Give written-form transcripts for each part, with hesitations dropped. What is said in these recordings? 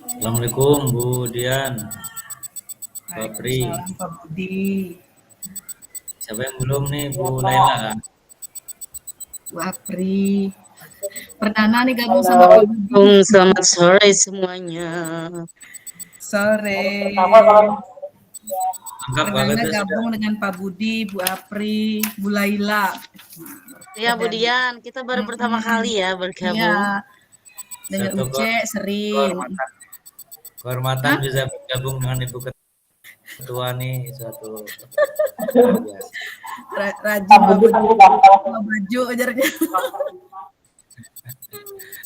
Assalamualaikum Bu Dian, Pak Pri. Waalaikumsalam Pak Budi. Siapa yang belum nih Bu Laila kan? Bu Apri. Perdana nih gabung sama Pak Budi. Selamat sore semuanya. Sore. Anggap Perdana kakaknya sudah. gabung dengan Pak Budi, Bu Apri, Bu Laila. Ya, Bu Dian, kita baru pertama kali ya bergabung. Iya. Dengan Satu Uce sering. kehormatan, kehormatan bisa bergabung dengan Ibu Ketua nih suatu luar biasa. Rajin bawa baju ajarnya.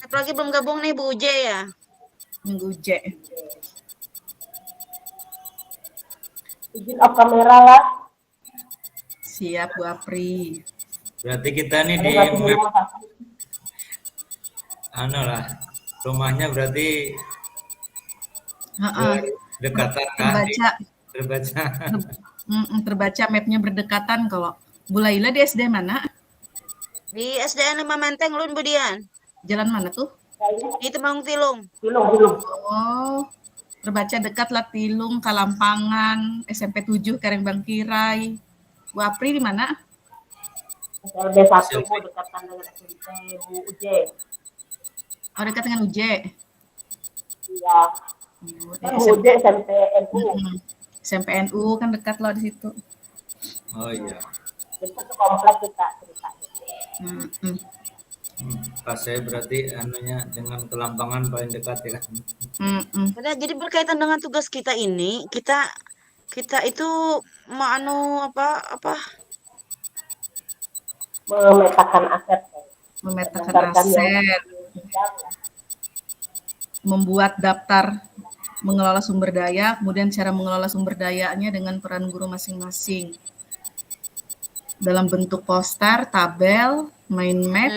Apalagi belum gabung nih Bu Uje ya. Minggu Uce. Izin off kamera lah. Siap Bu Apri. Berarti kita nih di anu lah, rumahnya berarti berdekatan kan? Terbaca. Terbaca. Terbaca mapnya berdekatan. Kalau Bu Laila di SD mana? Di SDN 5 Menteng Lun, Bu Dian. Jalan mana tuh? Di Temanggung Tilung. Oh, terbaca dekat lah Tilung, Kalampangan, SMP 7, Kareng Bangkirai. Bu Apri di mana? SLB 1 Bu, dekatan dengan SMP Bu Uje. Oh, dekat dengan UJ. Iya. Bu Uje SMP NU. SMP NU kan dekat loh di situ. Oh iya. Itu kompleks kita cerita. Pas saya berarti anunya dengan Kelampangan paling dekat ya kan? Jadi berkaitan dengan tugas kita ini, kita itu mau apa? Memetakan aset. Memetakan aset. Membuat daftar mengelola sumber daya, kemudian cara mengelola sumber dayanya dengan peran guru masing-masing. Dalam bentuk poster, tabel, mind map.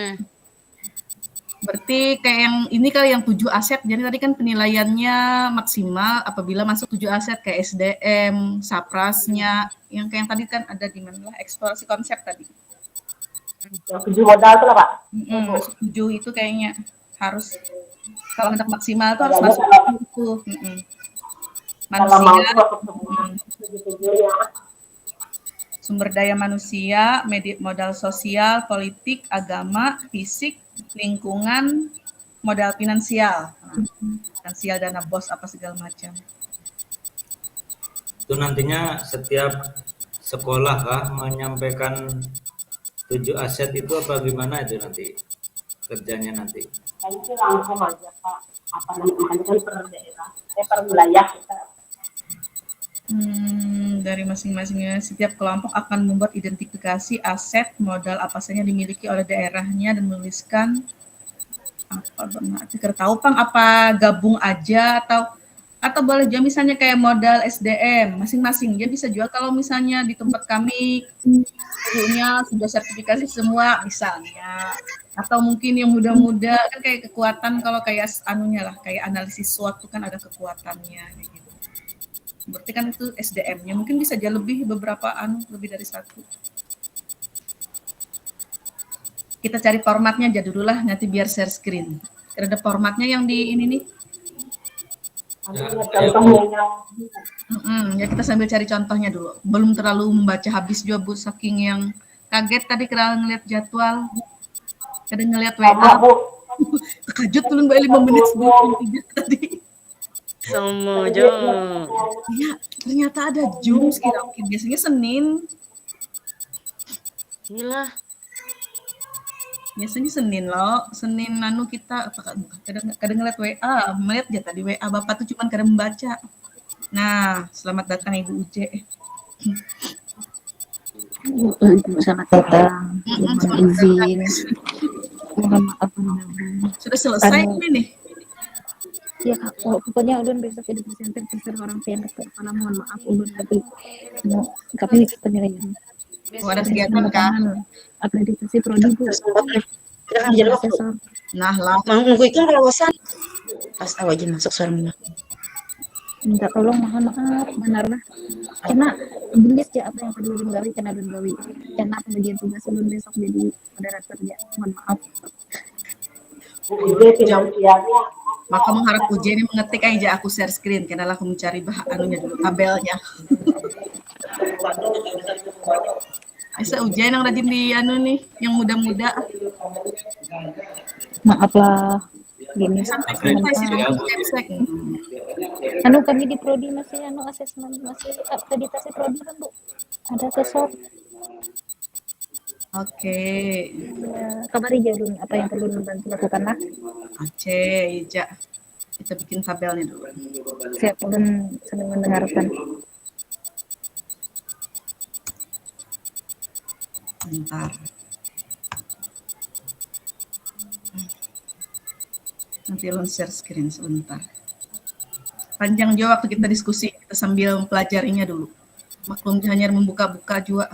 Berarti kayak yang ini kali yang 7 aset. Jadi tadi kan penilaiannya maksimal apabila masuk 7 aset kayak SDM, Saprasnya, yang kayak yang tadi kan ada di mana lah eksplorasi konsep tadi. Yang 7 modal itu lah Pak. Masuk 7 itu kayaknya harus kalau hendak maksimal itu harus masuk itu. Manusia, sumber daya manusia, modal sosial, politik, agama, fisik, lingkungan, modal finansial, dana bos apa segala macam. Itu nantinya setiap sekolah kah menyampaikan 7 aset itu apa gimana itu nanti kerjanya nanti? Itu langsung aja Pak. Apa namanya kan per daerah, per wilayah kita. Dari masing-masingnya setiap kelompok akan membuat identifikasi aset modal apa saja yang dimiliki oleh daerahnya dan menuliskan apa benar tahu Pang apa gabung aja atau boleh juga misalnya kayak modal SDM masing-masing dia bisa jual kalau misalnya di tempat kami gurunya sudah sertifikasi semua misalnya atau mungkin yang muda-muda kan kayak kekuatan kalau kayak anunya lah kayak analisis SWOT kan ada kekuatannya gitu. Berarti kan itu SDM-nya mungkin bisa aja lebih beberapa lebih dari satu. Kita cari formatnya aja dulu lah nanti biar share screen. Ada formatnya yang di ini nih. Ya kita sambil cari contohnya dulu. Belum terlalu membaca habis juga Bu saking yang kaget tadi kalau ngeliat jadwal. Kadang ngeliat WA. Terkejut dulu Mbak 5 menit sebelum tadi. Sama aja. Iya, ternyata ada Zoom sekitar biasanya Senin. Gila. Biasanya Senin loh. Senin kita kadang ngeliat WA, melihat ya tadi WA Bapak tuh cuman kadang membaca. Nah, selamat datang Ibu Uje. Selamat datang. Mohon izin. Mohon maaf. Sudah selesai ini nih. Ya Kak, pokoknya Ulun besok jadi presenter terserah orang tua ke kepala mohon maaf Ulun tapi penilaian. Ada kegiatan kan? Akreditasi prodi Bu. Asesor. Nah lah. Nunggu ikan kalau bosan. Pas tahu aja masuk suara Minta tolong mohon maaf benar lah. Karena belis ya apa yang perlu Ulun gawi karena Ulun gawi. Karena pembagian tugas Ulun besok jadi moderator ya. Mohon maaf. Bu Uje finansialnya Maka mengharap ujian ini mengetik aja aku share screen, karena aku mencari anunya dulu, tabelnya. Bisa ujian yang rajin di anu nih, yang muda-muda. Maaf lah, gini Sampai Akreditasi sih ya, Bu. Cek. anu kami di prodi masih anu asesmen masih akreditasi prodi kan Bu, ada asesor. Oke. Ya, kabari dulu apa yang perlu dibantu lakukan lah. Aceh, Ija. Kita bikin tabelnya dulu. Siap, ulun sedang mendengarkan. Bentar. Nanti ulun share screen sebentar. Panjang juga waktu kita diskusi, kita sambil mempelajarinya dulu. Maklum hanya membuka-buka juga.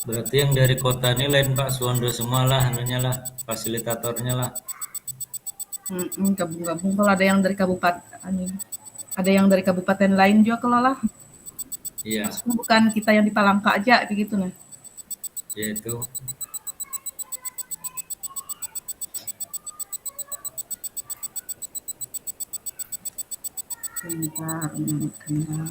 Berarti yang dari kota ini lain Pak Suwondo semua lah, anunya lah, fasilitatornya lah. Gabung-gabung kalau ada yang dari kabupaten, ada yang dari kabupaten lain juga kelola. Iya, Bukan kita yang di Palangka aja begitu nah. yaitu Bentar, kenal.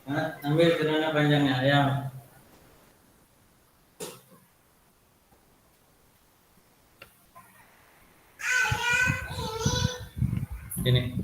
Nah, ambil celana panjangnya ya. Ini.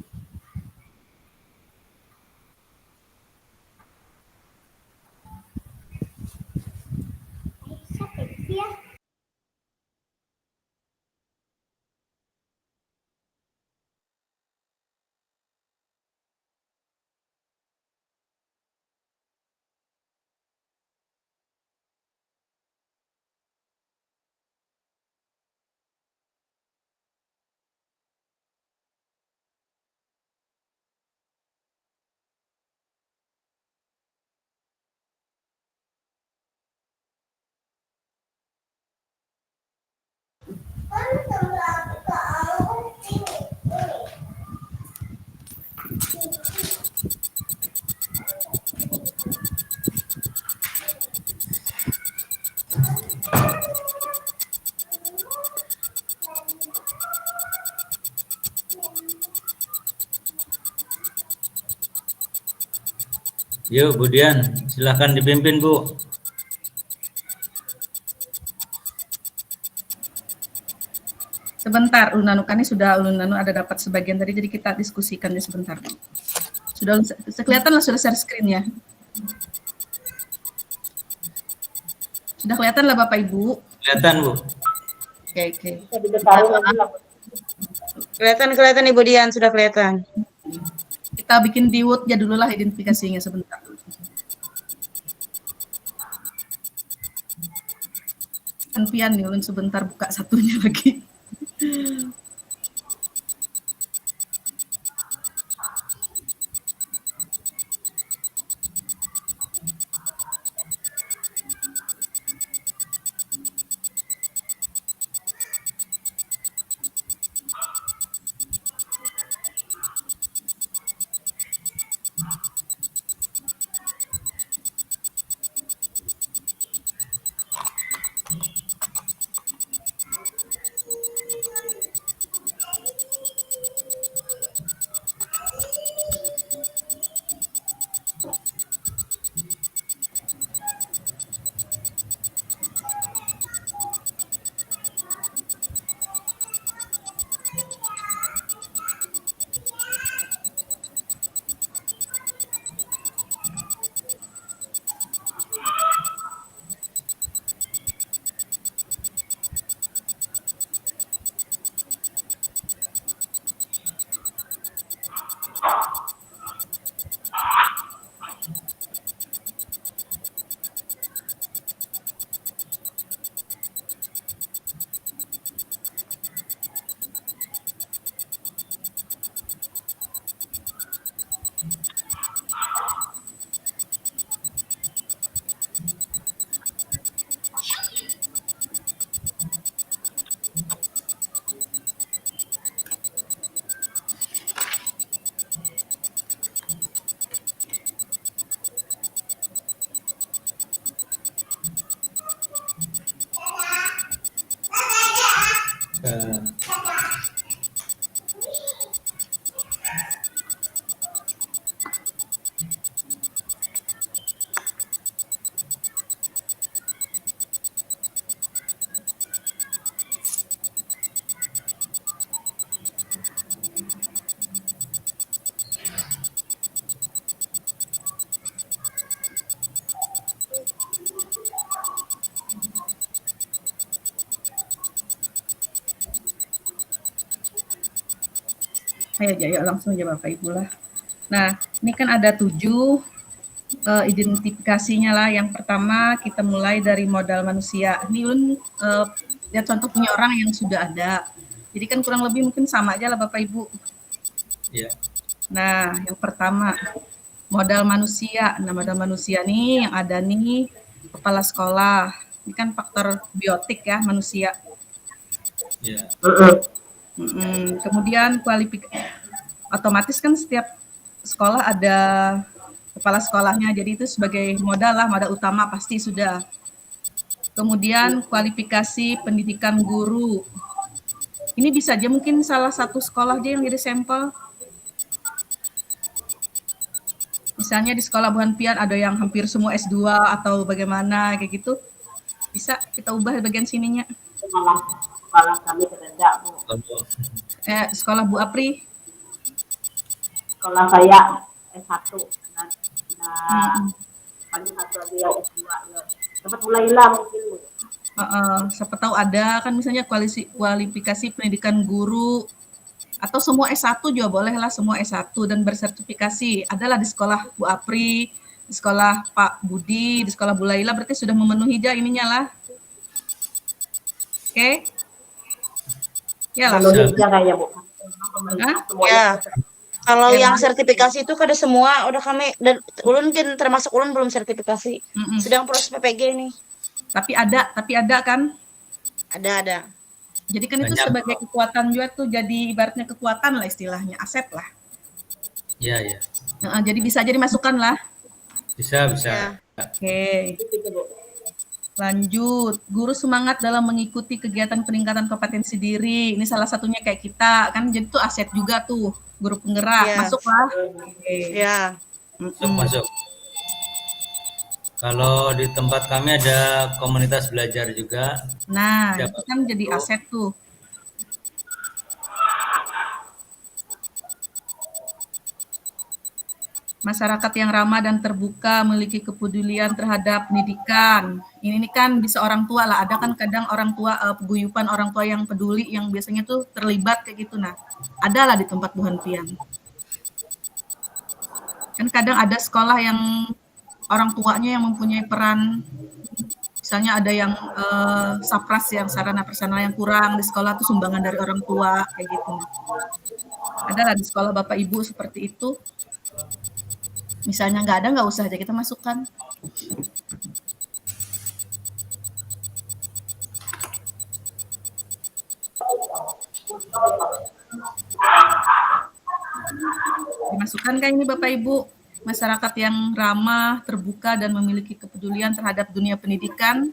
Yuk, Bu Dian, silahkan dipimpin, Bu. Sebentar, ulun sudah ada dapat sebagian tadi, jadi kita diskusikannya sebentar. Sudah kelihatan lah, sudah share screen ya. Sudah kelihatan lah Bapak Ibu. Kelihatan, Bu. Oke. Kelihatan Ibu Dian, sudah kelihatan. Kita bikin di Word ya dulu lah identifikasinya sebentar. Pian nih, ulun sebentar buka satunya lagi. Ayo aja, yuk langsung aja Bapak Ibu lah. Nah, ini kan ada 7 identifikasinya lah. Yang pertama kita mulai dari modal manusia. Ini lihat contoh punya orang yang sudah ada. Jadi kan kurang lebih mungkin sama aja lah Bapak Ibu. Ya. Nah, yang pertama modal manusia. Nah, modal manusia nih yang ada nih kepala sekolah. Ini kan faktor biotik ya manusia. Ya. Kemudian otomatis kan setiap sekolah ada kepala sekolahnya, jadi itu sebagai modal lah, modal utama pasti sudah. Kemudian kualifikasi pendidikan guru. Ini bisa aja mungkin salah satu sekolah aja yang jadi sampel. Misalnya di sekolah Bu Hanpian ada yang hampir semua S2 atau bagaimana kayak gitu. Bisa kita ubah bagian sininya. Sekolah kami kerja, Bu. Sekolah Bu Apri. Sekolah saya S1. Paling satu lagi yang S2. Dapat mulailah mungkin, Bu. Siapa tahu ada kan misalnya kualifikasi pendidikan guru atau semua S1 juga boleh lah, semua S1 dan bersertifikasi. Adalah di sekolah Bu Apri, di sekolah Pak Budi, di sekolah Bu Laila, berarti sudah memenuhi aja ininya lah. Oke? Ya lah. Ya, Bu. Ya. Kalau yang sertifikasi itu kada semua udah kami dan ulun kan termasuk ulun belum sertifikasi. Sedang proses PPG nih. Tapi ada kan? Ada. Jadi kan itu sebagai kekuatan juga tuh, jadi ibaratnya kekuatan lah istilahnya, aset lah. Iya. Jadi bisa jadi masukan lah. Bisa. Ya. Oke. Lanjut, guru semangat dalam mengikuti kegiatan peningkatan kompetensi diri. Ini salah satunya kayak kita kan, jadi tuh aset juga tuh, guru penggerak. Ya. Masuklah. Ya. Masuk. Kalau di tempat kami ada komunitas belajar juga. Nah, itu kan jadi aset tuh. Masyarakat yang ramah dan terbuka, memiliki kepedulian terhadap pendidikan. Ini kan bisa orang tua lah, ada kan kadang orang tua, peguyupan orang tua yang peduli, yang biasanya tuh terlibat kayak gitu. Nah, ada lah di tempat Bu Hanpian. Kan kadang ada sekolah yang orang tuanya yang mempunyai peran, misalnya ada yang sapras yang sarana prasarana yang kurang di sekolah tuh sumbangan dari orang tua kayak gitu. Ada lah di sekolah Bapak Ibu seperti itu. Misalnya nggak ada, nggak usah aja kita masukkan. Dimasukkan kan ini Bapak Ibu, masyarakat yang ramah, terbuka, dan memiliki kepedulian terhadap dunia pendidikan.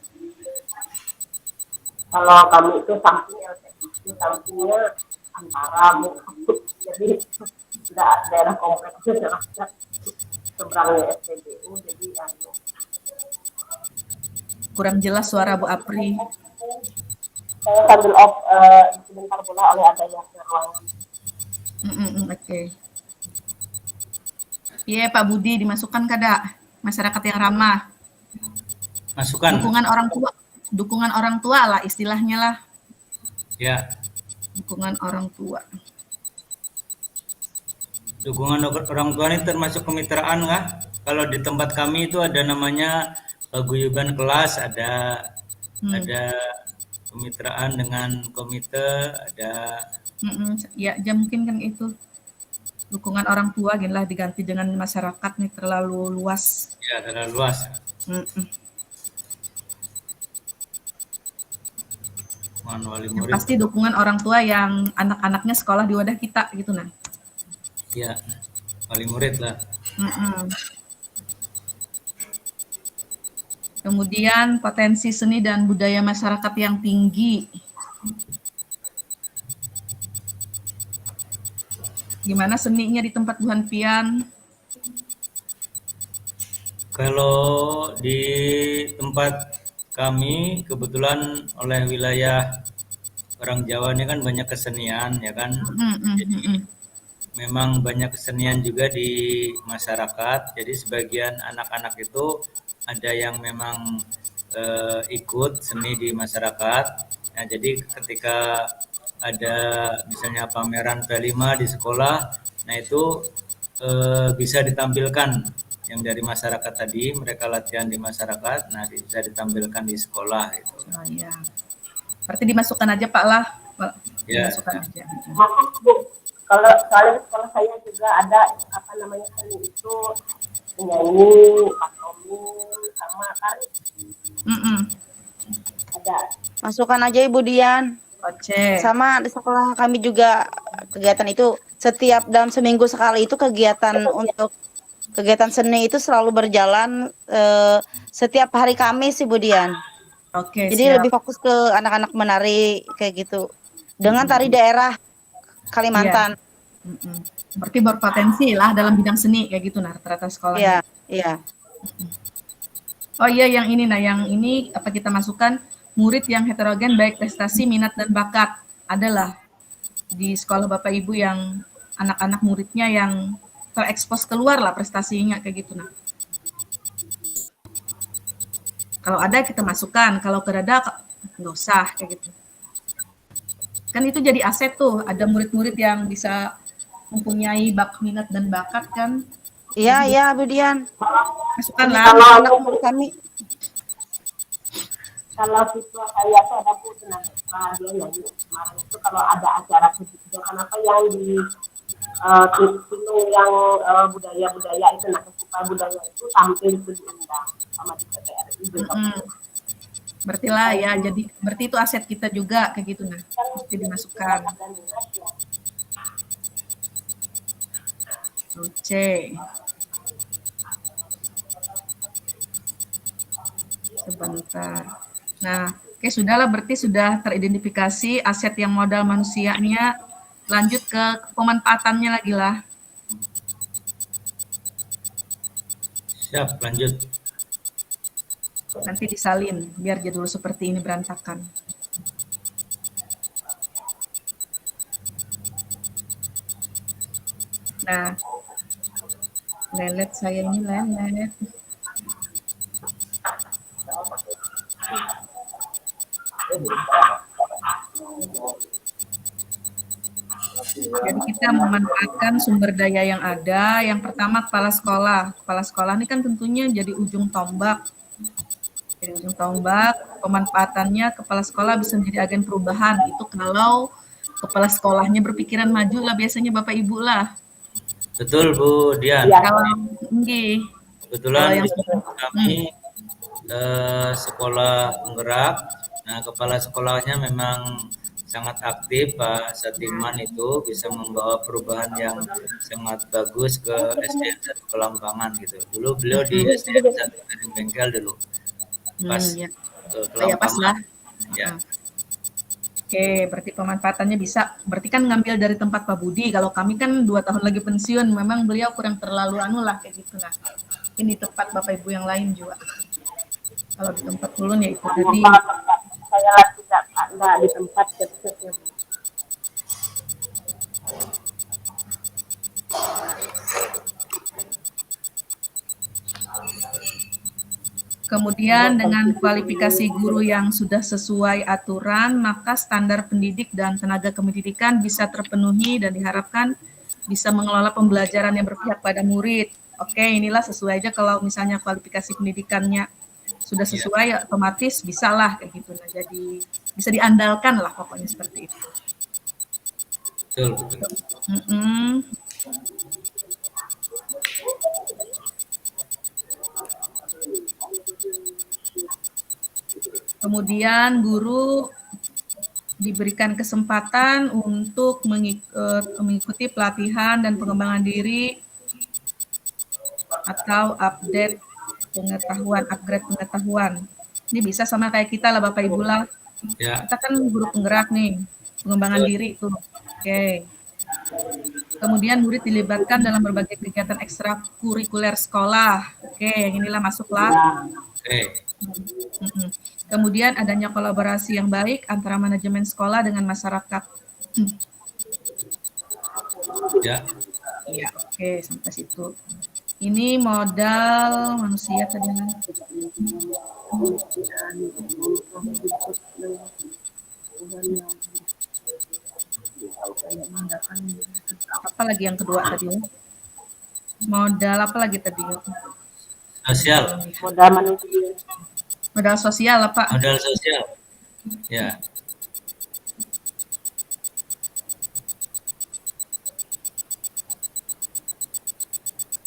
Kalau kami itu sampingnya antara, Bu. Jadi tidak daerah kompleksnya, seberangnya SPBU, jadi Kurang jelas suara Bu Apri. saya sambil sebentar boleh oleh ada yang ruangan. Oke. Iya Pak Budi, dimasukkan kada masyarakat yang ramah. Masukkan. Dukungan orang tua lah istilahnya lah. Ya. Dukungan orang tua. Dukungan orang tua ini termasuk kemitraan nggak? Kalau di tempat kami itu ada namanya paguyuban kelas, ada kemitraan dengan komite, ada. Ya, mungkin kan itu dukungan orang tua ginilah diganti dengan masyarakat nih terlalu luas. Ya, terlalu luas. Wali murid. Pasti dukungan orang tua yang anak-anaknya sekolah di wadah kita gitu nah. Ya, wali murid lah. Kemudian potensi seni dan budaya masyarakat yang tinggi. Gimana seninya di tempat Bu Hanpian? Kalau di tempat kami kebetulan oleh wilayah orang Jawa ini kan banyak kesenian ya kan. Jadi memang banyak kesenian juga di masyarakat. Jadi sebagian anak-anak itu ada yang memang ikut seni di masyarakat. Nah, jadi ketika ada misalnya pameran P5 di sekolah, nah itu bisa ditampilkan yang dari masyarakat tadi, mereka latihan di masyarakat, nah bisa ditampilkan di sekolah itu. Oh iya. Berarti dimasukkan aja Pak lah. Pak. Ya. Dimasukkan aja. Masuk Bu. Kalau soalnya sekolah saya juga ada apa namanya seni itu menyanyi, pantomim, sama tari ada. Masukkan aja Ibu Dian. Oke. Sama di sekolah kami juga kegiatan itu setiap dalam seminggu sekali itu kegiatan untuk kegiatan seni itu selalu berjalan setiap hari Kamis Ibu Dian. Oke, Jadi siap. lebih fokus ke anak-anak menari kayak gitu. Dengan tari daerah Kalimantan. Iya. Berarti berpotensi lah dalam bidang seni kayak gitu nah rata-rata sekolahnya. Iya. Oh iya yang ini yang ini apa kita masukkan murid yang heterogen baik prestasi, minat dan bakat. Adalah di sekolah Bapak Ibu yang anak-anak muridnya yang terekspos keluar lah prestasinya kayak gitu nah. Kalau ada kita masukkan, kalau tidak ada nggak usah kayak gitu. Kan itu jadi aset tuh, ada murid-murid yang bisa mempunyai minat dan bakat kan. Iya, Bu Dian. Masukkan lah. Kalau Anak murid kami. Kalau siswa saya tuh ada Bu tenang, dia nyanyi kemarin itu kalau ada acara kegiatan apa yang di gunung yang budaya-budaya itu nah festival budaya itu tampil itu diundang sama di PTRI juga. Berarti lah ya, jadi berarti itu aset kita juga kayak gitu nah, mesti dimasukkan. Oke. Sebentar. Nah, oke sudahlah berarti sudah teridentifikasi aset yang modal manusianya. Lanjut ke pemanfaatannya lagi lah. Siap, lanjut. Nanti disalin biar jadul seperti ini berantakan. Nah, lelet saya ini lelet. Jadi kita memanfaatkan sumber daya yang ada. Yang pertama kepala sekolah. Kepala sekolah ini kan tentunya jadi ujung tombak. Jadi ujung tombak, pemanfaatannya kepala sekolah bisa menjadi agen perubahan. Itu kalau kepala sekolahnya berpikiran maju lah biasanya Bapak Ibu lah. Betul Bu Dian. Ya. Kalau enggih. Kebetulan kami sekolah penggerak. Nah, kepala sekolahnya memang sangat aktif Pak Satiman itu bisa membawa perubahan yang sangat bagus ke SDN 1 Kelampangan gitu. Dulu beliau di SDN 1 Bengkel dulu. Pas Ya. ke Ya pas lah. Ya. Oke, berarti pemanfaatannya bisa. Berarti kan ngambil dari tempat Pak Budi. Kalau kami kan 2 tahun lagi pensiun, memang beliau kurang terlalu lah kayak gitu nah. Ini tempat Bapak Ibu yang lain juga. Kalau di tempat Ulun ya itu tadi. Saya tidak ada di tempat kerja. Kemudian dengan kualifikasi guru yang sudah sesuai aturan, maka standar pendidik dan tenaga kependidikan bisa terpenuhi dan diharapkan bisa mengelola pembelajaran yang berpihak pada murid. Oke, inilah sesuai aja kalau misalnya kualifikasi pendidikannya sudah sesuai, otomatis bisa lah kayak gitu. Nah, jadi bisa diandalkan lah pokoknya seperti itu. Betul. Kemudian guru diberikan kesempatan untuk mengikuti pelatihan dan pengembangan diri atau upgrade pengetahuan. Ini bisa sama kayak kita lah Bapak Ibu lah. Ya. Kita kan guru penggerak nih, pengembangan diri itu. Oke. Kemudian murid dilibatkan dalam berbagai kegiatan ekstrakurikuler sekolah. Oke, yang inilah masuklah. Oke. Kemudian adanya kolaborasi yang baik antara manajemen sekolah dengan masyarakat. Ya. Iya, oke, sampai situ. Ini modal manusia tadi. Apalagi yang kedua tadi ya? Modal apa lagi tadi? Sosial. Modal manusia. Modal sosial apa? Modal sosial. Ya.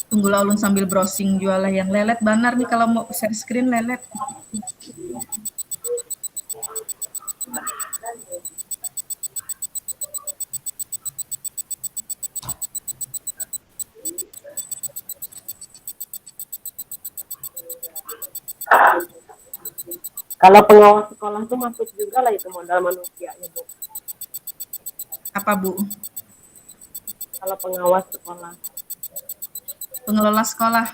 Tunggu ulun sambil browsing jualah yang lelet banar nih kalau mau share screen lelet. Kalau pengawas sekolah tuh masuk juga lah itu modal manusia ya Bu. Apa Bu? Kalau pengawas sekolah, Pengelola sekolah.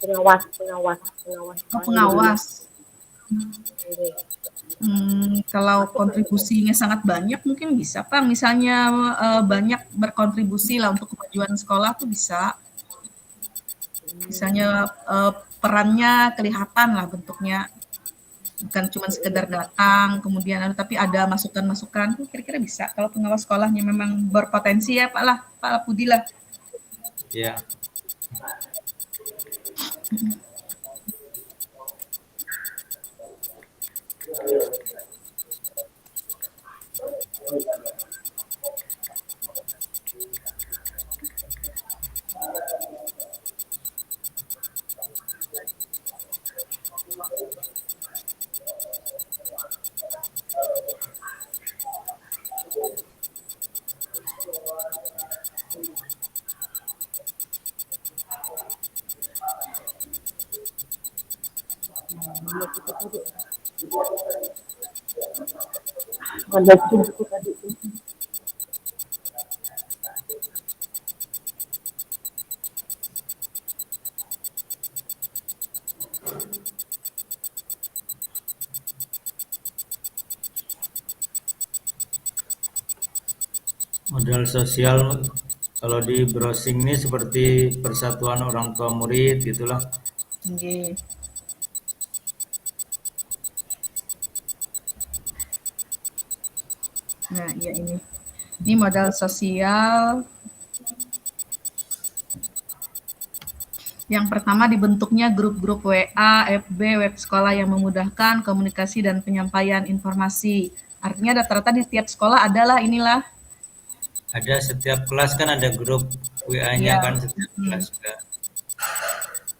pengawas Oh, sekolah. pengawas. Jadi, Kalau kontribusinya sangat banyak mungkin bisa Pak. Misalnya banyak berkontribusi lah untuk kemajuan sekolah tuh bisa. Misalnya perannya kelihatan lah bentuknya. Bukan cuma sekedar datang, kemudian tapi ada masukan-masukan, tuh kira-kira bisa. Kalau pengawas sekolahnya memang berpotensi ya Pak lah, Pak Pudi lah. Ya. modal itu tadi. Modal sosial kalau di browsing ini seperti persatuan orang tua murid gitulah. Oke. Nah, ya ini. Ini modal sosial. Yang pertama dibentuknya grup-grup WA, FB, web sekolah yang memudahkan komunikasi dan penyampaian informasi. Artinya rata-rata di tiap sekolah adalah inilah. Ada setiap kelas kan ada grup WA-nya Ya. kan setiap kelas juga.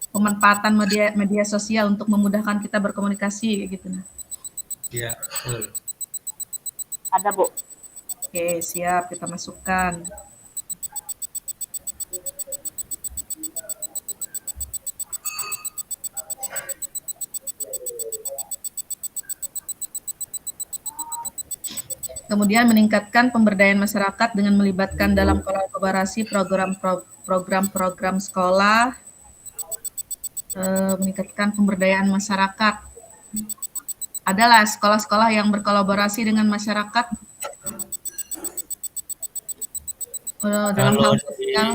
Pemanfaatan media sosial untuk memudahkan kita berkomunikasi kayak gitu nah. Ya, betul. Ada Bu. Oke, siap kita masukkan. Kemudian meningkatkan pemberdayaan masyarakat dengan melibatkan dalam kolaborasi program-program sekolah, meningkatkan pemberdayaan masyarakat. Adalah sekolah-sekolah yang berkolaborasi dengan masyarakat dalam Kalau hal di, sosial.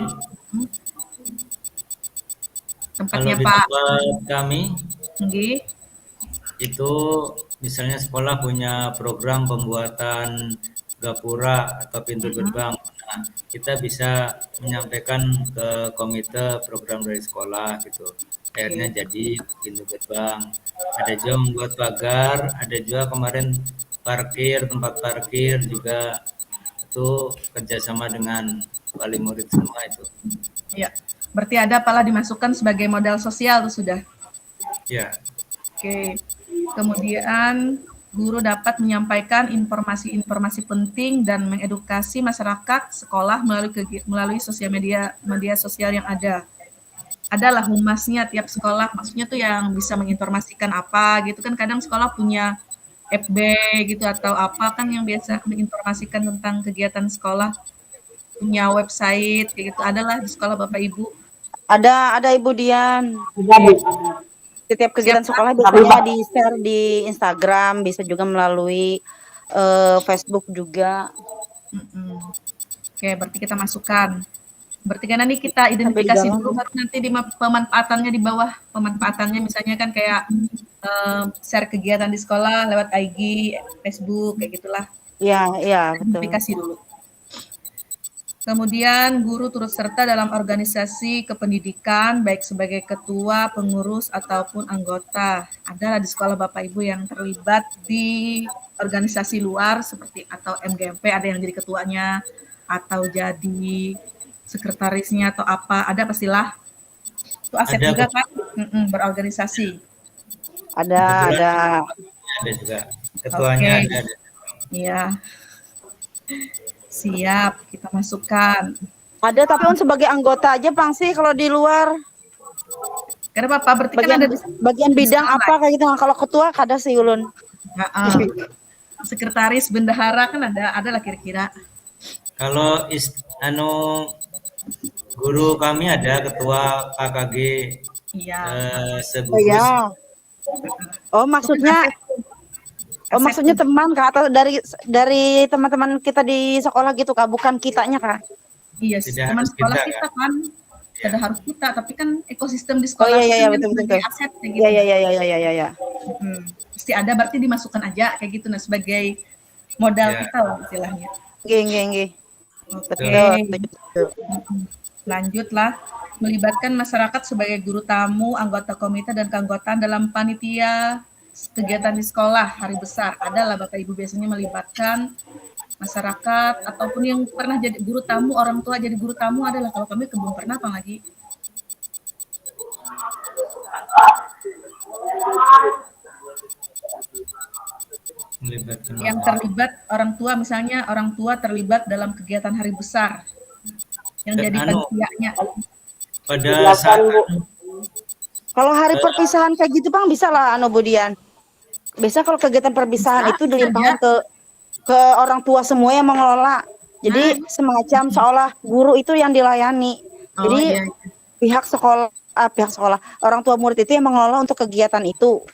kalau Tempatnya di Pak tempat kami Nggi. itu misalnya sekolah punya program pembuatan gapura atau pintu gerbang. Nah, kita bisa menyampaikan ke komite program dari sekolah gitu. Akhirnya jadi pintu gerbang. Ada juga membuat pagar, ada juga kemarin tempat parkir juga itu kerjasama dengan wali murid semua itu. Ya, berarti ada apalah dimasukkan sebagai modal sosial tuh sudah. Ya, Oke. Kemudian guru dapat menyampaikan informasi-informasi penting dan mengedukasi masyarakat sekolah melalui sosial media sosial yang ada. Adalah humasnya tiap sekolah, maksudnya tuh yang bisa menginformasikan apa gitu kan, kadang sekolah punya FB gitu atau apa kan yang biasa menginformasikan tentang kegiatan sekolah, punya website kayak gitu, adalah di sekolah Bapak Ibu. Ada Ibu Dian. Ada Bu. Setiap kegiatan Siap, sekolah biasanya di-share di Instagram, bisa juga melalui Facebook juga. Oke, berarti kita masukkan. Berarti kan nanti kita identifikasi dulu, baru nanti di pemanfaatannya di bawah. Pemanfaatannya misalnya kan kayak share kegiatan di sekolah lewat IG, Facebook, kayak gitulah. Iya, betul. Identifikasi dulu. Kemudian guru turut serta dalam organisasi kependidikan, baik sebagai ketua, pengurus, ataupun anggota. Adalah di sekolah Bapak Ibu yang terlibat di organisasi luar seperti atau MGMP, ada yang jadi ketuanya, atau jadi sekretarisnya atau apa, ada pastilah. Itu aset Ada juga kan, berorganisasi. Ada, kebetulan ada. ada juga ketuanya Oke. ada. Iya. Siap, kita masukkan. Ada tapi sebagai anggota aja Bang sih kalau di luar. Karena Bapak berarti kan Bagian ada di bagian bidang sekolah. apa kayak gitu. Nah, kalau ketua kada sih ulun. Sekretaris bendahara kan ada lah kira-kira. Kalau guru kami ada ketua KKG Iya. Oh segugus. ya. Oh maksudnya maksudnya teman Kak atau dari teman-teman kita di sekolah gitu Kak, bukan kitanya Kak. Iya, Tidak teman harus sekolah kita, kita kan. Ya. Tidak harus kita, tapi kan ekosistem di Oh sekolah iya kan betul sebagai betul. aset kayak gitu. Iya iya. Pasti ada, berarti dimasukkan aja kayak gitu, nah sebagai modal Ya. kita lah istilahnya. Nggih. Oke. Betul. Lanjutlah, melibatkan masyarakat sebagai guru tamu, anggota komite dan keanggotaan dalam panitia kegiatan di sekolah hari besar. Adalah Bapak Ibu biasanya melibatkan masyarakat ataupun yang pernah jadi guru tamu, orang tua jadi guru tamu adalah, kalau kami belum pernah apalagi. Melibatkan Yang terlibat orang tua, misalnya orang tua terlibat dalam kegiatan hari besar yang jadi panitianya. pada saat Kalau hari perpisahan kayak gitu Bang bisa lah Budian. Biasa kalau kegiatan perpisahan itu dilimpahkan ke orang tua semua yang mengelola. Jadi semacam seolah guru itu yang dilayani. Jadi pihak sekolah, orang tua murid itu yang mengelola untuk kegiatan itu.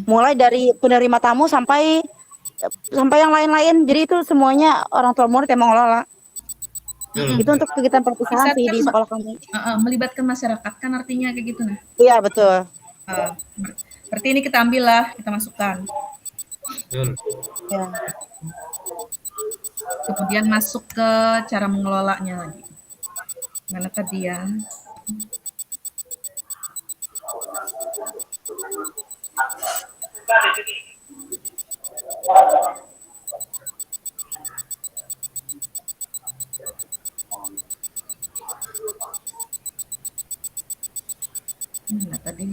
Mulai dari penerima tamu sampai yang lain-lain. Jadi itu semuanya orang tua murid yang mengelola. Itu untuk kegiatan perpisahan sih di sekolah kami. Melibatkan masyarakat kan artinya kayak gitu nah. Iya betul. Berarti ini kita ambil lah, kita masukkan. betul. Ya. Kemudian masuk ke cara mengelolanya lagi. Mana tadi ya? Mana tadi?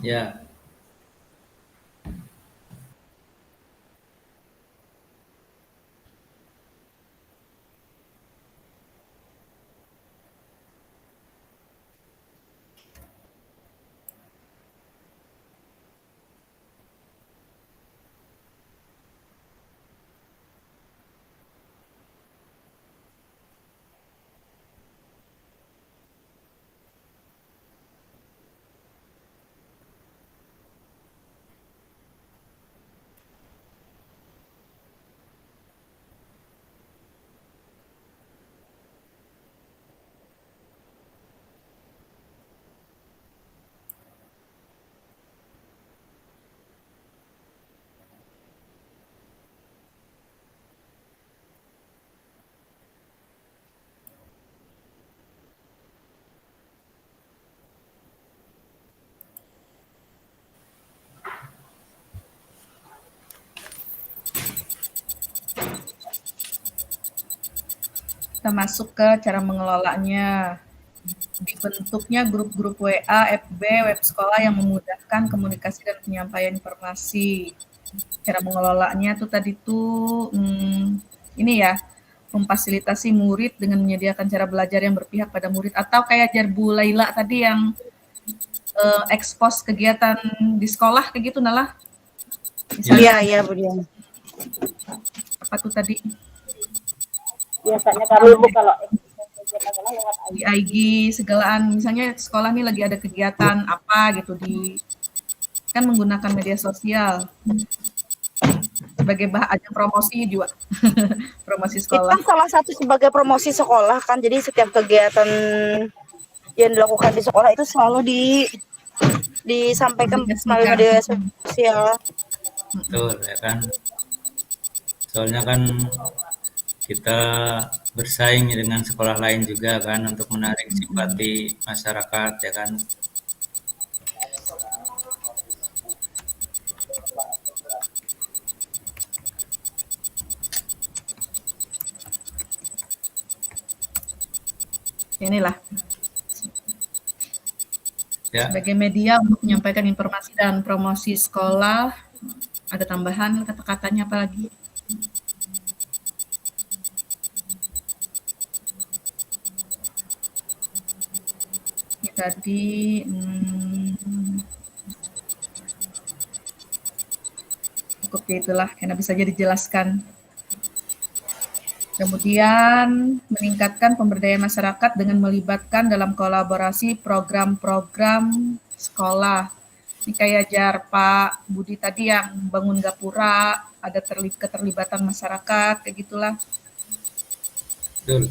Ya. Kita masuk ke cara mengelolanya. Dibentuknya grup-grup WA, FB, web sekolah yang memudahkan komunikasi dan penyampaian informasi. Cara mengelolanya tuh tadi tuh ini ya, memfasilitasi murid dengan menyediakan cara belajar yang berpihak pada murid, atau kayak jar Bu Laila tadi yang ekspos kegiatan di sekolah kayak gitu Nala. Iya, iya Bu Dian. Apa tuh tadi? Biasanya kami Bu kalau kegiatan lewat Di IG segalaan, misalnya sekolah nih lagi ada kegiatan apa gitu kan menggunakan media sosial sebagai ajang promosi juga. Promosi Itu sekolah. kan salah satu sebagai promosi sekolah kan. Jadi setiap kegiatan yang dilakukan di sekolah itu selalu disampaikan melalui media sosial. Betul ya kan. Soalnya kan kita bersaing dengan sekolah lain juga kan untuk menarik simpati masyarakat ya kan. Inilah Ya. sebagai media untuk menyampaikan informasi dan promosi sekolah. Ada tambahan kata-katanya apa lagi? Ini tadi cukup ya itulah karena bisa jadi dijelaskan. Kemudian meningkatkan pemberdayaan masyarakat dengan melibatkan dalam kolaborasi program-program sekolah. Ini kayak jar Pak Budi tadi yang bangun gapura, ada keterlibatan masyarakat, kayak gitulah. Betul.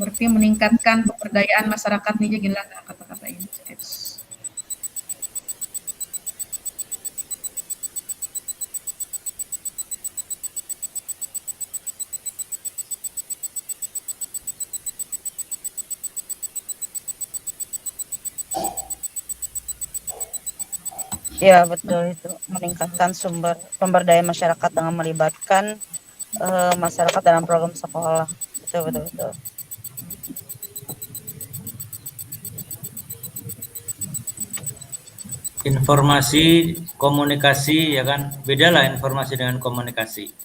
Berarti meningkatkan pemberdayaan masyarakat nih, gila kata-kata ini. Ya betul, itu meningkatkan sumber pemberdayaan masyarakat dengan melibatkan masyarakat dalam program sekolah. Betul. Informasi, komunikasi ya kan, bedalah informasi dengan komunikasi.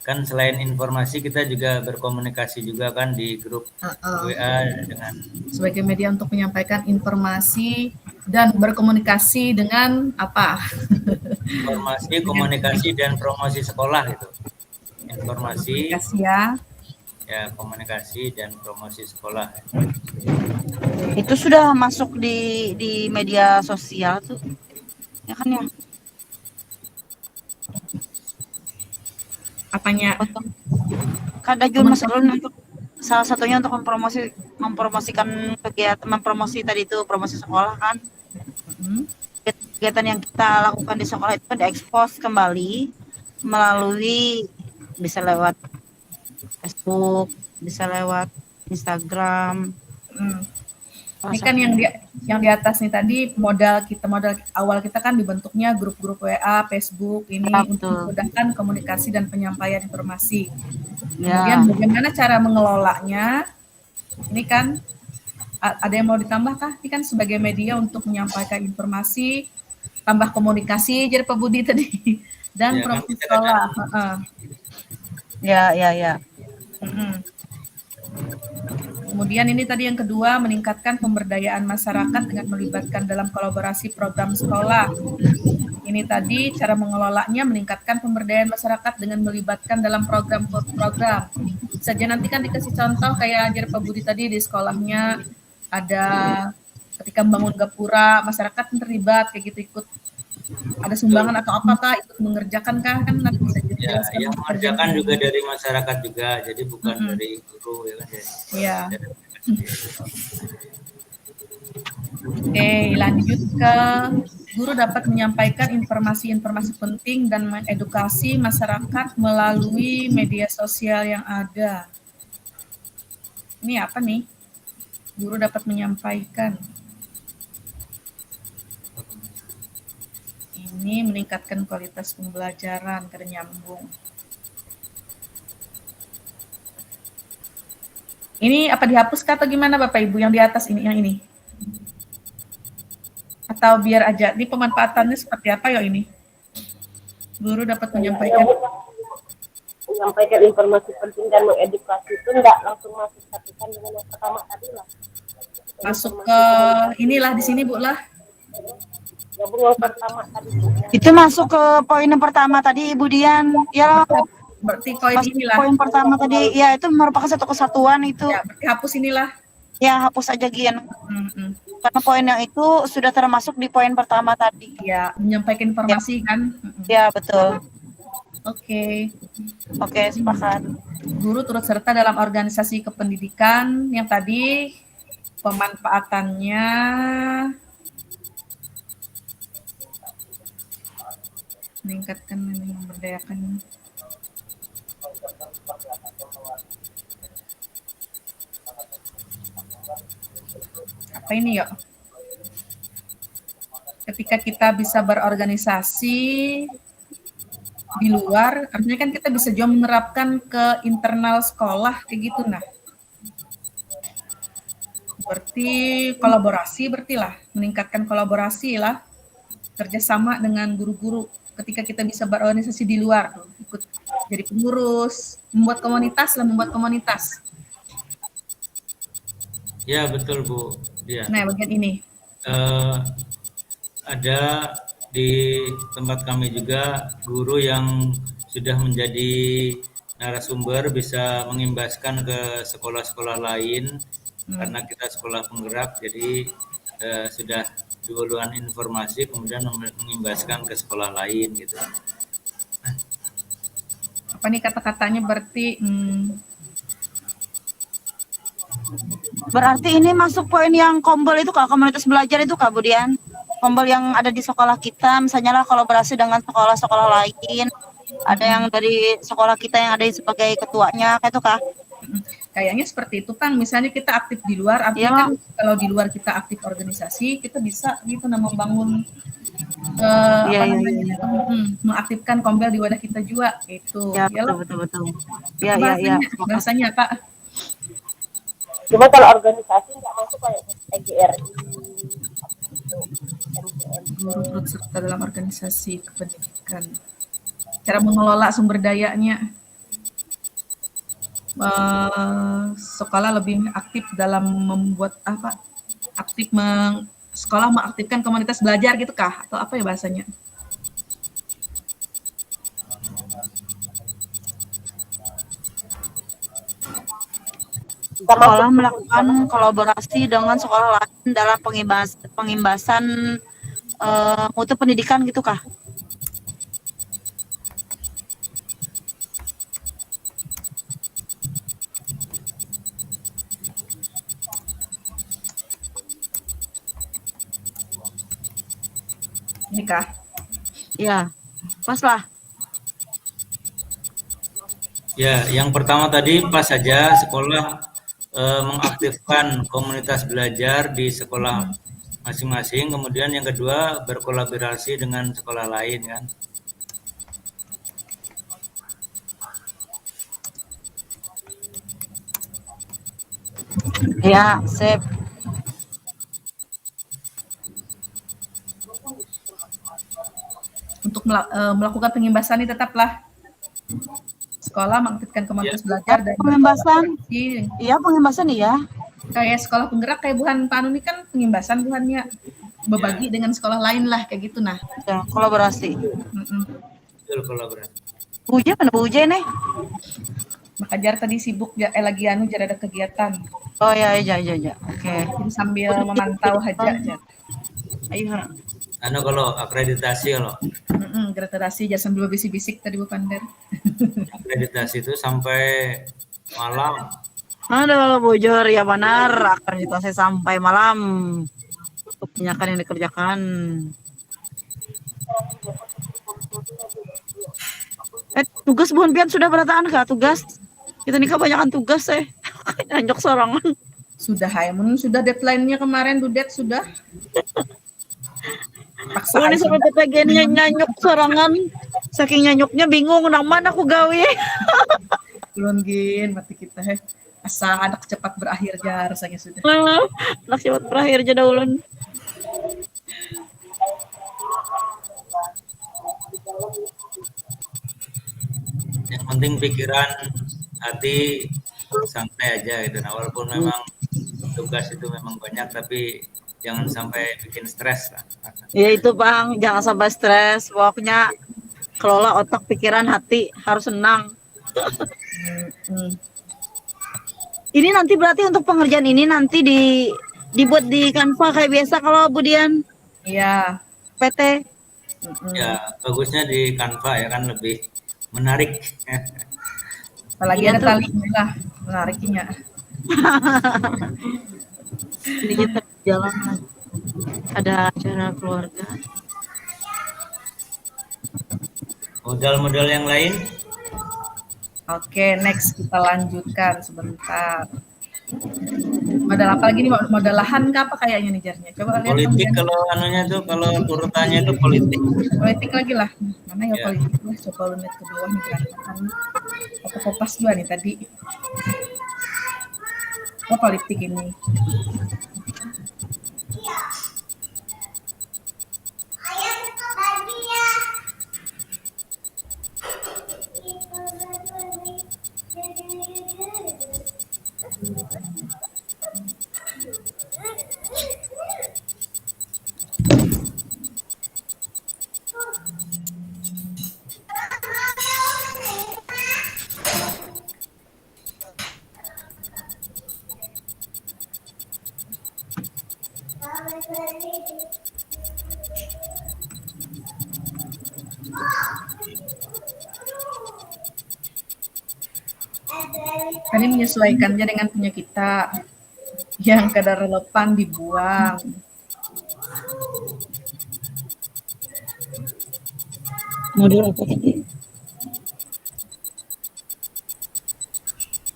Kan selain informasi kita juga berkomunikasi juga kan di grup WA dengan sebagai media untuk menyampaikan informasi dan berkomunikasi dengan apa? informasi, komunikasi dan promosi sekolah gitu. Informasi, komunikasi dan promosi sekolah. Itu sudah masuk di media sosial tuh, ya kan ya? Apanya? Kada juga masalah untuk salah satunya untuk mempromosikan kegiatan, mempromosi tadi itu promosi sekolah kan. Kegiatan yang kita lakukan di sekolah itu kan diekspos kembali melalui bisa lewat Facebook, bisa lewat Instagram. Ini kan yang di atas nih tadi modal awal kita kan dibentuknya grup-grup WA, Facebook ini untuk memudahkan komunikasi dan penyampaian informasi. Kemudian bagaimana cara mengelolanya? Ini kan ada yang mau ditambahkah? Ini kan sebagai media untuk menyampaikan informasi, tambah komunikasi, jadi Pak Budi tadi dan promosi sekolah. Ya. Kemudian ini tadi yang kedua, meningkatkan pemberdayaan masyarakat dengan melibatkan dalam kolaborasi program sekolah. Ini tadi cara mengelolanya, meningkatkan pemberdayaan masyarakat dengan melibatkan dalam program-program. Saja nanti kan dikasih contoh kayak Pak Budi tadi di sekolahnya ada ketika membangun gapura, masyarakat terlibat kayak gitu, ikut ada sumbangan atau apakah ikut mengerjakan kah, kan nanti bisa dijelaskan. Yang mengerjakan juga dari masyarakat juga, jadi bukan dari guru ya kan ya. Iya. Oke, lanjut ke guru dapat menyampaikan informasi-informasi penting dan mengedukasi masyarakat melalui media sosial yang ada. Ini apa nih? Guru dapat menyampaikan. Ini meningkatkan kualitas pembelajaran, kada nyambung. Ini apa dihapus atau gimana Bapak Ibu yang di atas ini, yang ini? Atau biar aja, ini pemanfaatannya seperti apa ya ini? Guru dapat menyampaikan. menyampaikan informasi penting dan mengedukasi itu enggak langsung masuk satukan dengan yang pertama tadi lah. Masuk ke inilah di sini Bu lah. Gabung yang pertama tadi Bu. Itu masuk ke poin yang pertama tadi Ibu Dian. Ya, Berarti koin pas inilah. poin pertama tadi, ya itu merupakan satu kesatuan itu. Ya, berarti hapus inilah. Ya, hapus aja Gian. Mm-mm. Karena poin yang itu sudah termasuk di poin pertama tadi. Ya, menyampaikan informasi kan. Mm-mm. Ya, betul. Oke. Oke, sepakat. Guru turut serta dalam organisasi kependidikan yang tadi pemanfaatannya meningkatkan dan memberdayakan. Apa ini ya? Ketika kita bisa berorganisasi di luar, artinya kan kita bisa juga menerapkan ke internal sekolah kayak gitu nah. Berarti kolaborasi berarti lah, meningkatkan kolaborasi lah, kerjasama dengan guru-guru ketika kita bisa berorganisasi di luar, tuh, ikut jadi pengurus, membuat komunitas. Ya betul Bu. Ya. Nah bagian ini. Ada di tempat kami juga guru yang sudah menjadi narasumber bisa mengimbaskan ke sekolah-sekolah lain karena kita sekolah penggerak, jadi sudah duluan informasi kemudian mengimbaskan ke sekolah lain gitu. Apa nih kata-katanya berarti Berarti ini masuk poin yang kombel itu Kak, komunitas belajar itu Kak Budian. Kombel yang ada di sekolah kita, misalnya lah kolaborasi dengan sekolah-sekolah lain. Ada yang dari sekolah kita yang ada sebagai ketuanya, kayak itu Kak. kayaknya seperti itu kan, misalnya kita aktif di luar, artinya Ya. kan kalau di luar kita aktif organisasi, kita bisa gitu nah membangun mengaktifkan kombel di wadah kita juga itu. Ya, Ya, betul. Ya. Bahasanya Kak. Cuma kalau organisasi nggak masuk kayak EGRI, Guru turut serta dalam organisasi kependidikan. Cara mengelola sumber dayanya. Sekolah lebih aktif dalam membuat apa? Sekolah mengaktifkan komunitas belajar gitu kah? Atau apa ya bahasanya? Sekolah melakukan kolaborasi dengan sekolah lain dalam pengimbasan mutu pendidikan gitu Kak. Ini kah? Ya, pas lah. Ya, yang pertama tadi pas saja sekolah mengaktifkan komunitas belajar di sekolah masing-masing. Kemudian yang kedua berkolaborasi dengan sekolah lain kan. Ya, sip. Untuk melakukan pengimbasan ini tetaplah sekolah mengaktifkan komunitas belajar dan Pengimbasan. berkolaborasi. Iya, pengimbasan iya. Kayak sekolah penggerak kayak Buhan Pak Anu ini kan pengimbasan Buhannya berbagi dengan sekolah lain lah kayak gitu nah. Ya, kolaborasi. Betul, kolaborasi. Buje mana buje nih? Maka Jar tadi sibuk lagi anu Jar ada kegiatan. Oh ya. Oke. Jadi sambil memantau aja Jar. Ayo. Anu kalau akreditasi kalau Gratulasi Jar sambil bisik-bisik tadi Bu Pander. akreditasi itu sampai malam. Ada kalau bujur ya benar akreditasi sampai malam untuk penyakan yang dikerjakan. Tugas bukan pian sudah berataan kah tugas? Kita nih kebanyakan tugas Anjok sorangan. Sudah sudah deadline-nya kemarin Dudet sudah. Paksa Ini sampai PPG-nya nyanyuk sorangan. Saking nyanyuknya bingung nang mana aku gawe. Belum gin mati kita asa anak cepat berakhir Jar rasanya sudah. Anak cepat berakhir aja ulun. Yang penting pikiran, hati santai aja gitu. Nah, walaupun memang tugas itu memang banyak, tapi jangan sampai bikin stres lah. Ya itu Bang, jangan sampai stres. Pokoknya kelola otak, pikiran, hati harus senang. Ini nanti berarti untuk pengerjaan ini nanti dibuat di Canva kayak biasa kalau Budian Iya. PT. Ya, bagusnya di Canva ya kan lebih menarik. Apalagi Iya ada tuh. talinya lah, menariknya. Ini kita jalan ada acara keluarga. Modal-modal yang lain, Oke, next kita lanjutkan sebentar. Modal apa lagi nih? Modal lahan kah apa kayaknya nih Jarnya? Coba lihat politik kemudian. kalau anunya tuh, kalau urutannya itu politik. Politik lagi lah. Mana ya, Ya. politik lah? Coba lu lihat ke bawah nih berantakan. Apa kopas juga nih tadi. Oh, politik ini. Tadi menyesuaikannya dengan punya kita. Yang kadar relevan dibuang. Modul apa tadi?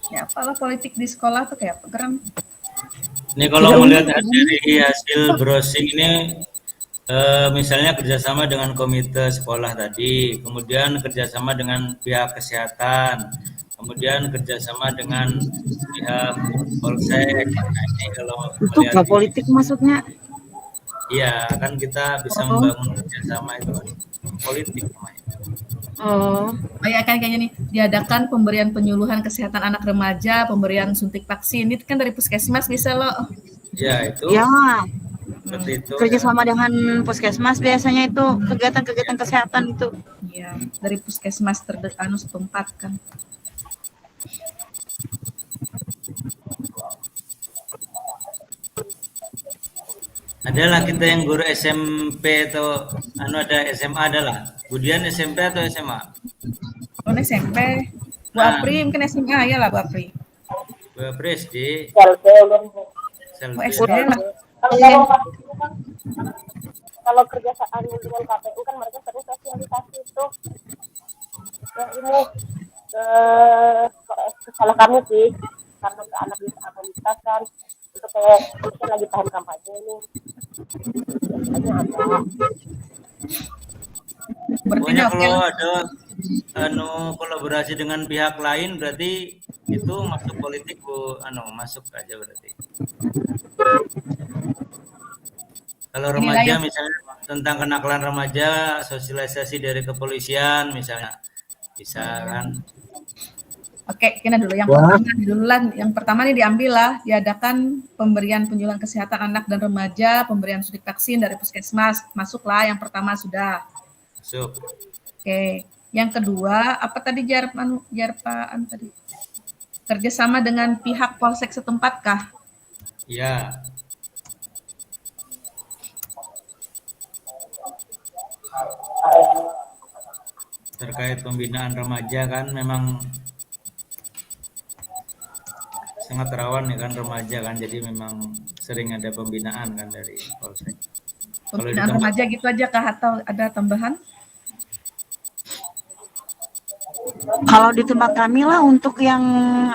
Ya apalah politik di sekolah tuh kayak apa geram. Ini kalau melihat dari hasil browsing ini, misalnya kerjasama dengan komite sekolah tadi, kemudian kerjasama dengan pihak kesehatan, kemudian kerjasama dengan pihak polsek. Nah, ini kalau Itu melihat, nggak politik maksudnya. iya kan kita bisa membangun kerjasama itu kan politik namanya. Oh, Kayak kan kayaknya nih diadakan pemberian penyuluhan kesehatan anak remaja, pemberian suntik vaksin. Itu kan dari puskesmas bisa loh. Ya itu ya seperti itu. kerjasama dengan puskesmas biasanya itu kegiatan-kegiatan kesehatan itu. Iya, dari puskesmas terdekat setempat kan. Adalah kita yang guru SMP atau ada SMA adalah. Budian SMP atau SMA? Oh, ini SMP. Bu Nah. Apri mungkin SMA ya lah Bu Apri. Beberapa SD, Oh, selfie. SD lah. Kalau kerjasama dengan KPU kan mereka sering sosialisasi itu ya ini ke sekolah kami sih, karena ke anak disabilitas kan itu kayak mungkin lagi tahun kampanye ini biasanya ada. Pokoknya Berarti oke kalau lah. ada kolaborasi dengan pihak lain berarti itu masuk politik Bu, masuk aja berarti. Kalau Inilah remaja yang- misalnya tentang kenakalan remaja, sosialisasi dari kepolisian misalnya bisa kan. Oke, kita dulu yang pertama dulu lah. Yang pertama nih diambil lah, diadakan pemberian penyuluhan kesehatan anak dan remaja, pemberian suntik vaksin dari puskesmas. Masuklah yang pertama sudah. Masuk. Oke. Yang kedua, apa tadi Jarpaan tadi? Kerjasama dengan pihak polsek setempat kah? Ya. Terkait pembinaan remaja kan memang sangat rawan ya kan remaja kan, jadi memang sering ada pembinaan kan dari polsek. Kalau di Pembinaan tempat- remaja gitu aja kah atau ada tambahan? Kalau di tempat kami lah untuk yang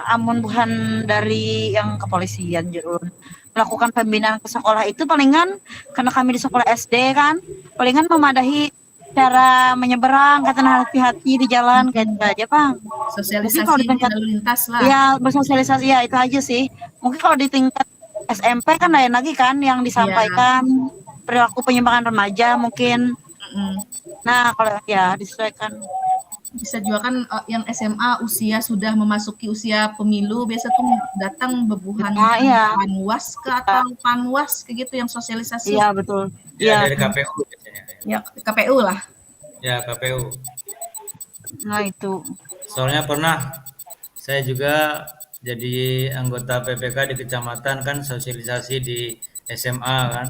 amun bukan dari yang kepolisian jurun melakukan pembinaan ke sekolah itu palingan karena kami di sekolah SD kan palingan memadahi cara menyeberang kata hati-hati di jalan kayak gitu aja Bang. Sosialisasi Mungkin kalau di tingkat- lalu lintas lah. Ya bersosialisasi ya itu aja sih. Mungkin kalau di tingkat SMP kan lain lagi kan yang disampaikan perilaku penyimpangan remaja mungkin. Mm-mm. Nah kalau ya disesuaikan. Bisa juga kan yang SMA usia sudah memasuki usia pemilu biasa tuh datang bebuhan Nah, iya. Panwas ke atau Panwas kayak gitu yang sosialisasi. Iya, betul. Ya, Iya. dari KPU biasanya. Ya KPU lah. Ya, KPU. Nah, itu. Soalnya pernah saya juga jadi anggota PPK di kecamatan kan sosialisasi di SMA kan.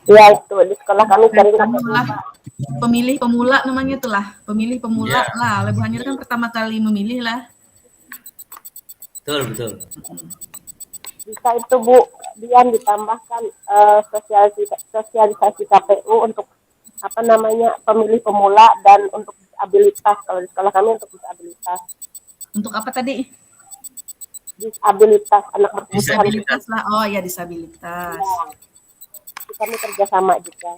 Iya itu di sekolah kami sering Lah, pemilih pemula namanya itulah, pemilih pemula Ya. lah. Lebuhannya kan pertama kali memilih lah. Betul, betul. bisa itu Bu Dian ditambahkan sosialisasi KPU untuk apa namanya pemilih pemula dan untuk disabilitas. Kalau di sekolah kami untuk disabilitas. Untuk apa tadi? Disabilitas anak berkebutuhan Disabilitas lah. Oh ya disabilitas. kami kerjasama juga.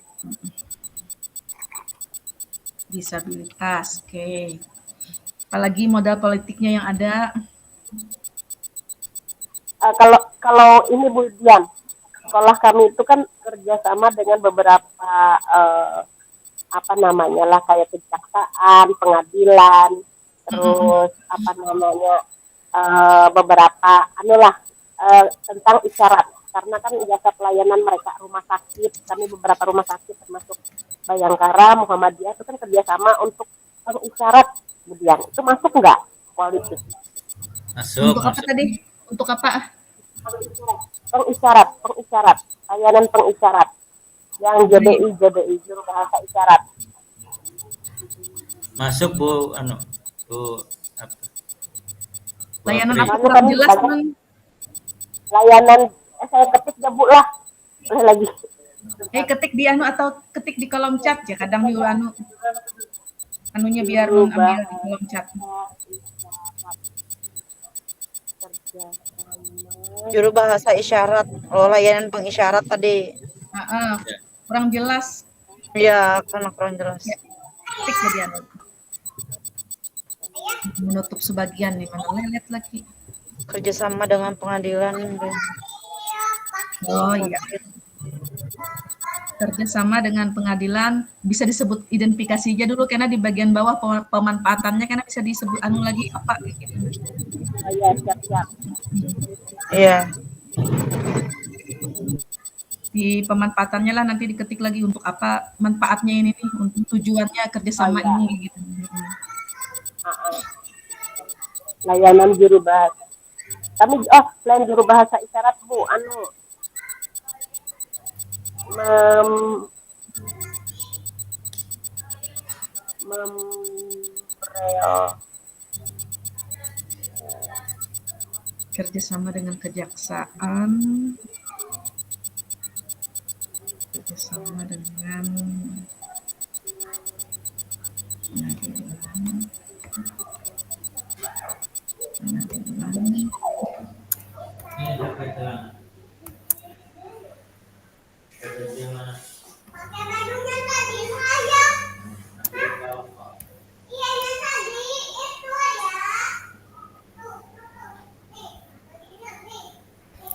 Disabilitas, oke. Apalagi modal politiknya yang ada. Kalau ini Bu Dian, sekolah kami itu kan kerjasama dengan beberapa apa namanya lah kayak kejaksaan, pengadilan, terus apa namanya beberapa tentang isyarat karena kan jasa pelayanan mereka rumah sakit, kami beberapa rumah sakit termasuk Bayangkara, Muhammadiyah itu kan kerjasama untuk pengisyarat, kemudian itu masuk nggak politik? Masuk, Untuk apa masuk. tadi? Untuk apa? Pengisyarat, layanan pengisyarat yang JBI juru bahasa isyarat. Masuk Bu Bu apa? Layanan Bu apa Apri. kurang jelas kan? Layanan saya ketik ya Bu lah. Boleh lagi. Ketik di atau ketik di kolom chat ya kadang di anunya biar mengambil di kolom chat. Juru bahasa isyarat. Oh, layanan pengisyarat tadi. Kurang jelas. Iya, karena kurang jelas. Ya. Ketik jadi menutup sebagian nih mana lelet lagi. Kerjasama dengan pengadilan. Oh iya. Kerjasama dengan pengadilan bisa disebut identifikasinya dulu karena di bagian bawah pemanfaatannya karena bisa disebut lagi apa gitu. Iya, siap. Iya. Di pemanfaatannya lah nanti diketik lagi untuk apa manfaatnya ini nih, untuk tujuannya kerjasama ini gitu. Layanan juru bahasa. Kami selain juru bahasa isyarat Bu, kerjasama dengan kejaksaan, kerjasama dengan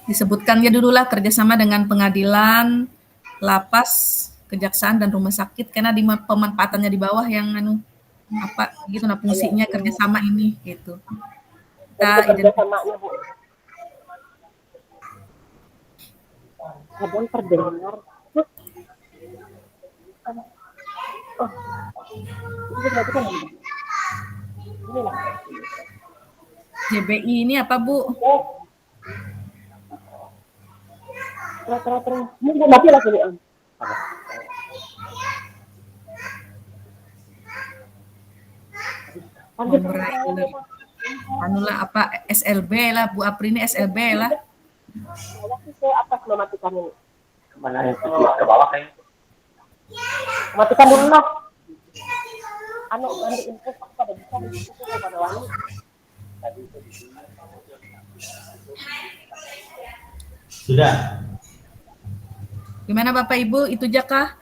disebutkannya dulu lah kerjasama dengan pengadilan, lapas, kejaksaan dan rumah sakit karena di pemanfaatannya di bawah yang apa gitu nah fungsinya kerjasama ini gitu. Kita kerjasamanya Bu. Kadang terdengar. JBI ini apa Bu? Terus. Ini mati lagi nih Om. Anulah apa SLB lah Bu Apri ini SLB lah. Saya atas mematikan ini. Mana itu ke bawah kayaknya. Matikan dulu lah. Ganti info pada bisa pada wangi. Sudah. Gimana Bapak Ibu itu Jaka?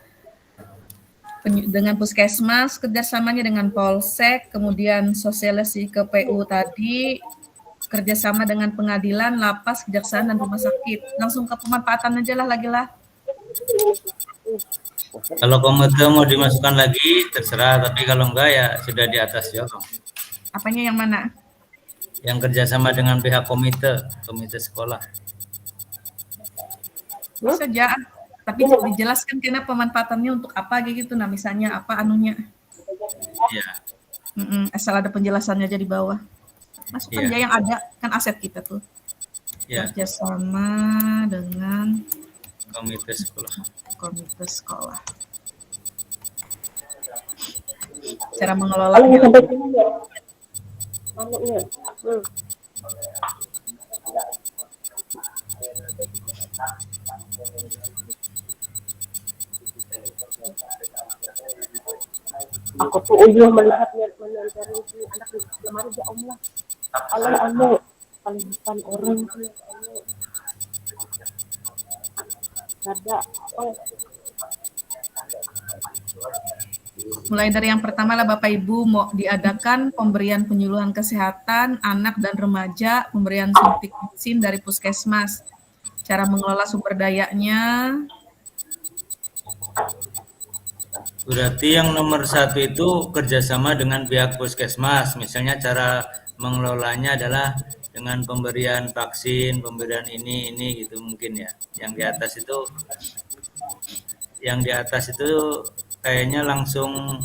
Dengan puskesmas, kerjasamanya dengan polsek, kemudian sosialisasi ke PU tadi, kerjasama dengan pengadilan, lapas, kejaksaan, dan rumah sakit. Langsung ke pemanfaatan aja lah lagi lah. Kalau komite mau dimasukkan lagi terserah, tapi kalau enggak ya sudah di atas ya, Bang. Apanya yang mana? Yang kerjasama dengan pihak komite sekolah. Bisa aja. Tapi dijelaskan kena pemanfaatannya untuk apa gitu. Nah, misalnya apa anunya. Ya, Asal ada penjelasannya aja di bawah. Masukkan aja yang ada, kan aset kita tuh. ya, Kerjasama dengan komite sekolah. komite sekolah. Cara mengelola Kalau yang sampai sini ya, anunya, aku tuh ujung melihat menentari si anak di lemari ya Allah. Allah paling bukan orang tuh Allah. Ada oh Mulai dari yang pertama lah Bapak Ibu mau diadakan pemberian penyuluhan kesehatan anak dan remaja, pemberian suntik vaksin dari puskesmas. Cara mengelola sumber dayanya. Berarti yang nomor 1 itu kerjasama dengan pihak puskesmas. Misalnya cara mengelolanya adalah dengan pemberian vaksin, pemberian ini gitu mungkin ya. Yang di atas itu kayaknya langsung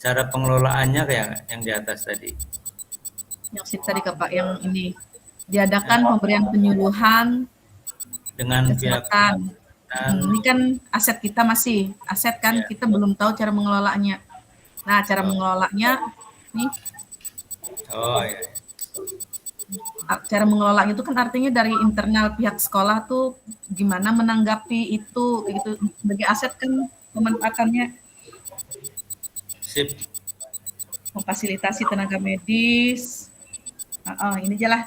cara pengelolaannya kayak yang di atas tadi. Yang sip tadi Pak, yang ini diadakan pemberian penyuluhan Dengan pihak kesehatan. Ini kan aset kita masih aset kan, kita belum tahu cara mengelolanya. Nah, cara mengelolanya nih. Oh ya. Cara mengelolanya itu kan artinya dari internal pihak sekolah tuh gimana menanggapi itu gitu sebagai aset kan pemanfaatannya. Sip. Memfasilitasi tenaga medis. Ini aja lah.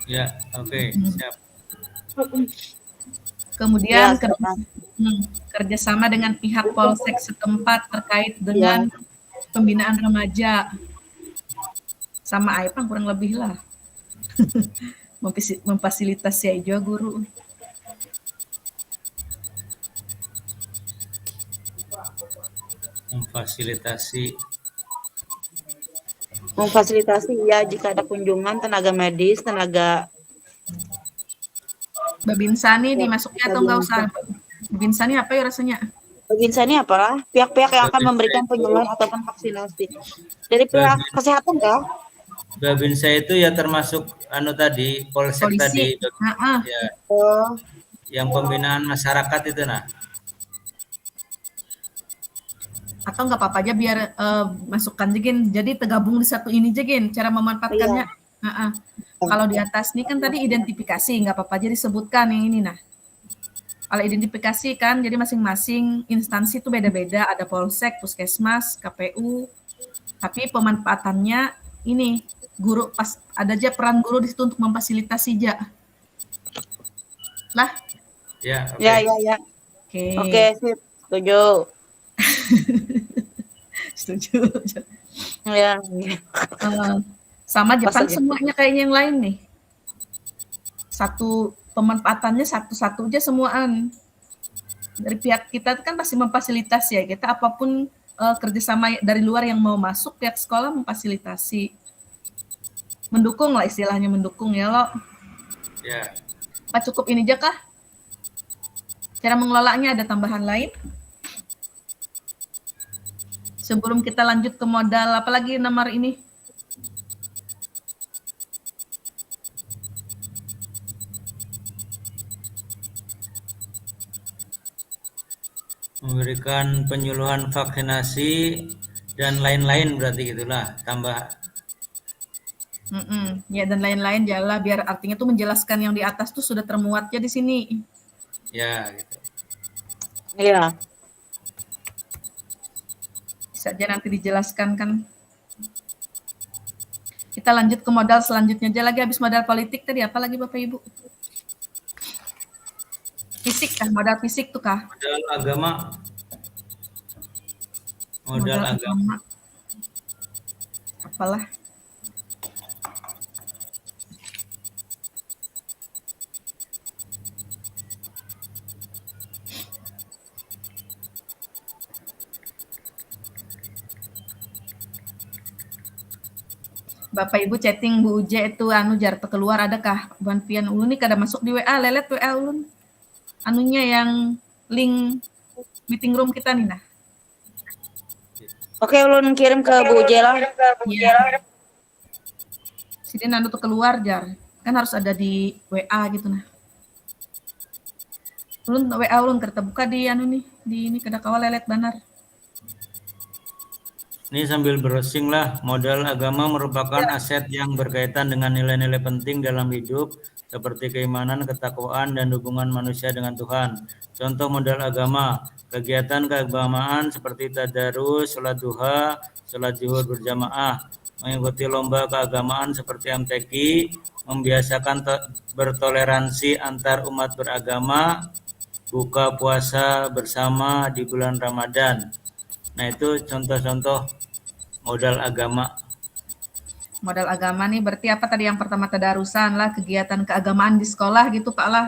Ya, oke, siap. Kemudian kerjasama dengan pihak polsek setempat terkait dengan pembinaan remaja. Sama Aipang kurang lebih lah. Memfasilitasi aja guru. Memfasilitasi ya jika ada kunjungan tenaga medis, tenaga Babinsa nih dimasuknya atau enggak usah? Babinsa nih apa ya rasanya? Babinsa ini apalah? Pihak-pihak yang akan memberikan penyuluhan ataupun vaksinasi. Dari pihak kesehatan kah? Babinsa itu ya termasuk tadi, polsek tadi. Ya. Oh. Yang pembinaan masyarakat itu nah. Atau nggak apa-apa aja biar masukkan Jegin. Jadi tergabung di satu ini Jegin cara memanfaatkannya. Kalau di atas ini kan tadi identifikasi, nggak apa-apa aja disebutkan yang ini nah. Kalau identifikasi kan jadi masing-masing instansi itu beda-beda, ada polsek, puskesmas, KPU. Tapi pemanfaatannya ini guru pas ada aja peran guru di situ untuk memfasilitasi aja. Lah. Ya, okay. Ya. Oke, sip. Setuju. Setuju. Ya. Sama Jepang semuanya kayaknya yang lain nih. Satu pemanfaatannya satu-satu aja semuaan. Dari pihak kita kan pasti memfasilitasi ya. Kita apapun kerjasama dari luar yang mau masuk, pihak sekolah memfasilitasi. Mendukung lah istilahnya mendukung ya lo. Ya. Apa cukup ini aja kah? Cara mengelolanya ada tambahan lain? Sebelum kita lanjut ke modal, apalagi nomor ini? Memberikan penyuluhan vaksinasi dan lain-lain berarti gitulah tambah. Ya dan lain-lain jalan biar artinya tuh menjelaskan yang di atas tuh sudah termuatnya di sini. Ya gitu. Iya. Bisa aja nanti dijelaskan kan. Kita lanjut ke modal selanjutnya aja lagi habis modal politik tadi apa lagi Bapak Ibu? Fisik kah? Modal fisik tuh kah? Modal agama. Modal agama. Apalah. Bapak Ibu chatting Bu Uje itu anu jar keluar adakah Buan Pian ulun nih kada masuk di WA lelet WA ulun. Anunya yang link meeting room kita nih nah. Oke, ulun kirim ke Bu Jela. Iya. Sini anu tuh keluar jar. Kan harus ada di WA gitu nah. Ulun WA ulun kerta buka di anu nih, di ini kada kawal lelet banar. Ini sambil browsing lah, modal agama merupakan aset yang berkaitan dengan nilai-nilai penting dalam hidup seperti keimanan, ketakwaan, dan hubungan manusia dengan Tuhan. Contoh modal agama, kegiatan keagamaan seperti tadarus, sholat duha, sholat zuhur berjamaah, mengikuti lomba keagamaan seperti MTQ, membiasakan bertoleransi antar umat beragama, buka puasa bersama di bulan Ramadan. Nah, itu contoh-contoh modal agama. Modal agama nih berarti apa tadi yang pertama tadarusan lah, kegiatan keagamaan di sekolah gitu Pak lah.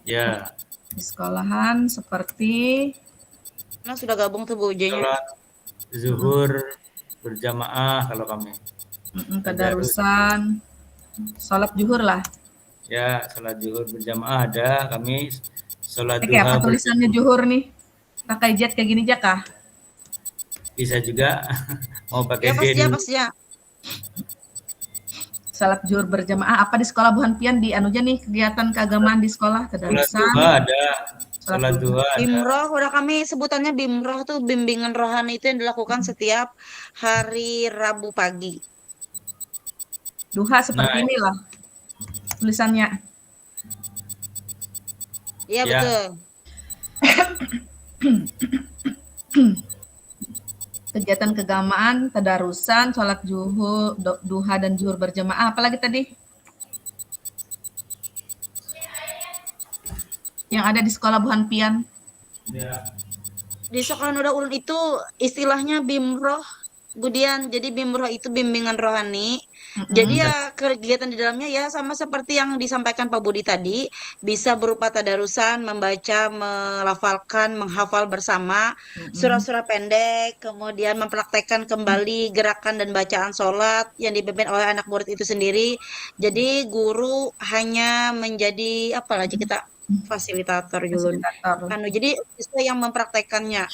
Ya. Di sekolahan seperti Nah, sudah gabung tuh Bu J-nya. Sholat zuhur berjamaah kalau kami. Tadarusan, sholat zuhur lah. Ya, sholat zuhur berjamaah ada, kami sholat Kayak duha apa tulisannya zuhur nih? Pakai jet kayak gini aja kah? bisa juga mau pakai Ya, D pas ya. Salat zuhur berjamaah apa di sekolah Buhan Pian di anunya nih kegiatan keagamaan di sekolah Sholat tadarusan. duha ada, sholat duha ada. Bimroh, udah kami sebutannya Bimroh tuh bimbingan rohani itu yang dilakukan setiap hari Rabu pagi. Duha seperti inilah tulisannya. Iya, Ya. betul. Kegiatan keagamaan, tadarusan, sholat zuhur, duha dan zuhur berjamaah. Apalagi tadi? Yang ada di sekolah Buhan Pian. Ya. Di sekolah Nuda Ulun itu istilahnya Bimroh, Budian. Jadi Bimroh itu bimbingan rohani. Jadi ya kegiatan di dalamnya ya sama seperti yang disampaikan Pak Budi tadi, bisa berupa tadarusan, membaca, melafalkan, menghafal bersama surah-surah pendek, kemudian mempraktekkan kembali gerakan dan bacaan sholat yang dipimpin oleh anak murid itu sendiri. Jadi guru hanya menjadi apa lagi kita fasilitator Julun. Jadi siswa yang mempraktekannya.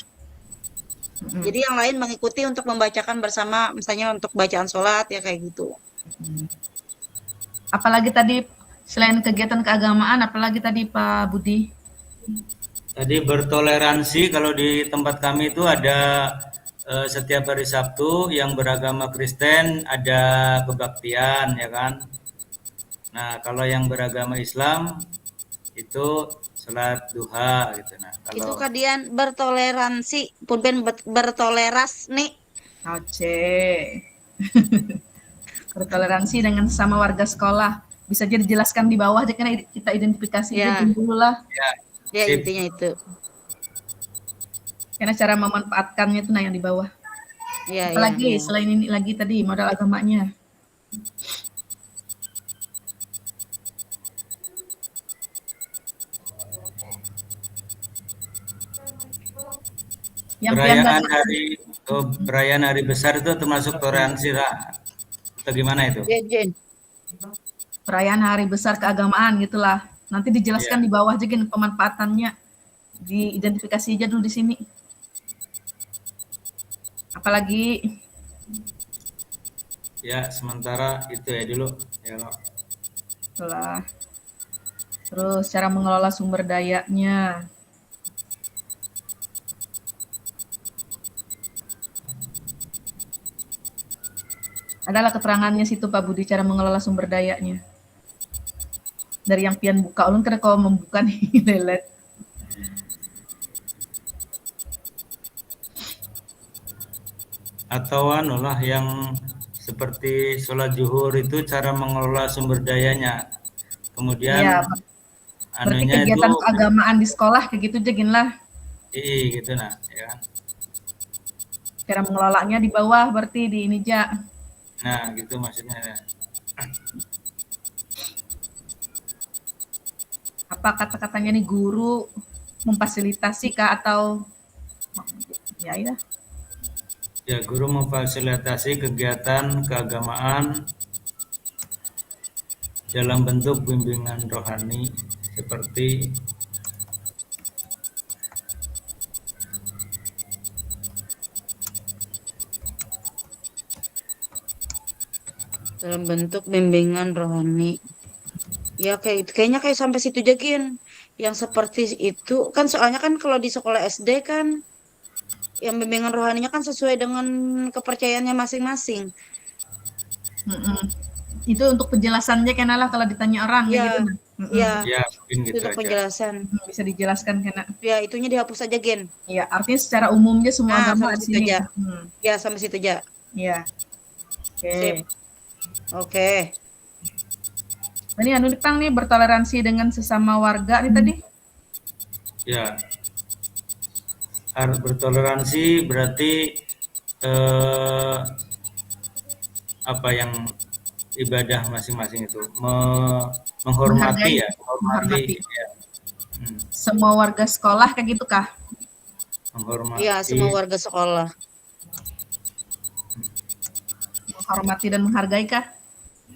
Jadi yang lain mengikuti untuk membacakan bersama, misalnya untuk bacaan sholat ya kayak gitu. Apalagi tadi selain kegiatan keagamaan, apalagi tadi Pak Budi? Tadi bertoleransi kalau di tempat kami itu ada setiap hari Sabtu yang beragama Kristen ada kebaktian ya kan. Nah kalau yang beragama Islam itu sholat duha gitu. Nah kalau Itu kalian bertoleransi, punpen bertoleras nih. Oke. Bertoleransi dengan sesama warga sekolah. Bisa jadi dijelaskan di bawah aja karena kita identifikasi Ya. dulu lah. Ya Sip. intinya itu. Karena cara memanfaatkannya itu nah yang di bawah. Ya, Apalagi ya. selain ini lagi tadi modal agamanya. Yang perayaan perayaan hari besar itu termasuk toleransi lah. Atau gimana itu? Jen. Perayaan hari besar keagamaan gitulah. Nanti dijelaskan di bawah aja gini pemanfaatannya. Diidentifikasi aja dulu di sini. Apalagi Ya, sementara itu ya dulu. Ya, lo. setelah terus cara mengelola sumber dayanya. Adalah keterangannya situ Pak Budi cara mengelola sumber dayanya. Dari yang pian buka ulun kira kalau membuka nih lelet. Atau anu lah yang seperti sholat zuhur itu cara mengelola sumber dayanya. Kemudian Ya, berarti anunya kegiatan itu keagamaan di sekolah kayak gitu aja gin lah. gitu nah, ya kan. Cara mengelolanya di bawah berarti di ini ja. Nah, gitu maksudnya. Apa kata-katanya nih guru memfasilitasi kah atau ya Ya, guru memfasilitasi kegiatan keagamaan dalam bentuk bimbingan rohani seperti dalam bentuk bimbingan rohani. Ya kayak itu. Kayaknya kayak sampai situ aja Gin. Yang seperti itu kan soalnya kan kalau di sekolah SD kan yang bimbingan rohaninya kan sesuai dengan kepercayaannya masing-masing. Mm-mm. Itu untuk penjelasannya kena lah kalau ditanya orang kayak Ya, gitu nah. ya, ya mungkin itu gitu untuk aja. penjelasan. Bisa dijelaskan kena. Ya, itunya dihapus aja Gen. Ya, artinya secara umumnya semua Nah, agama sampai di situ sini. aja. Ya, sampai situ aja. Ya. Oke. Sip. Oke. Ini anu Pang nih bertoleransi dengan sesama warga nih tadi. Ya, harus bertoleransi berarti apa yang ibadah masing-masing itu menghormati ya, Menghormati. ya. Semua warga sekolah kayak gitu kah? Menghormati. Ya, semua warga sekolah. Menghormati dan menghargai kah?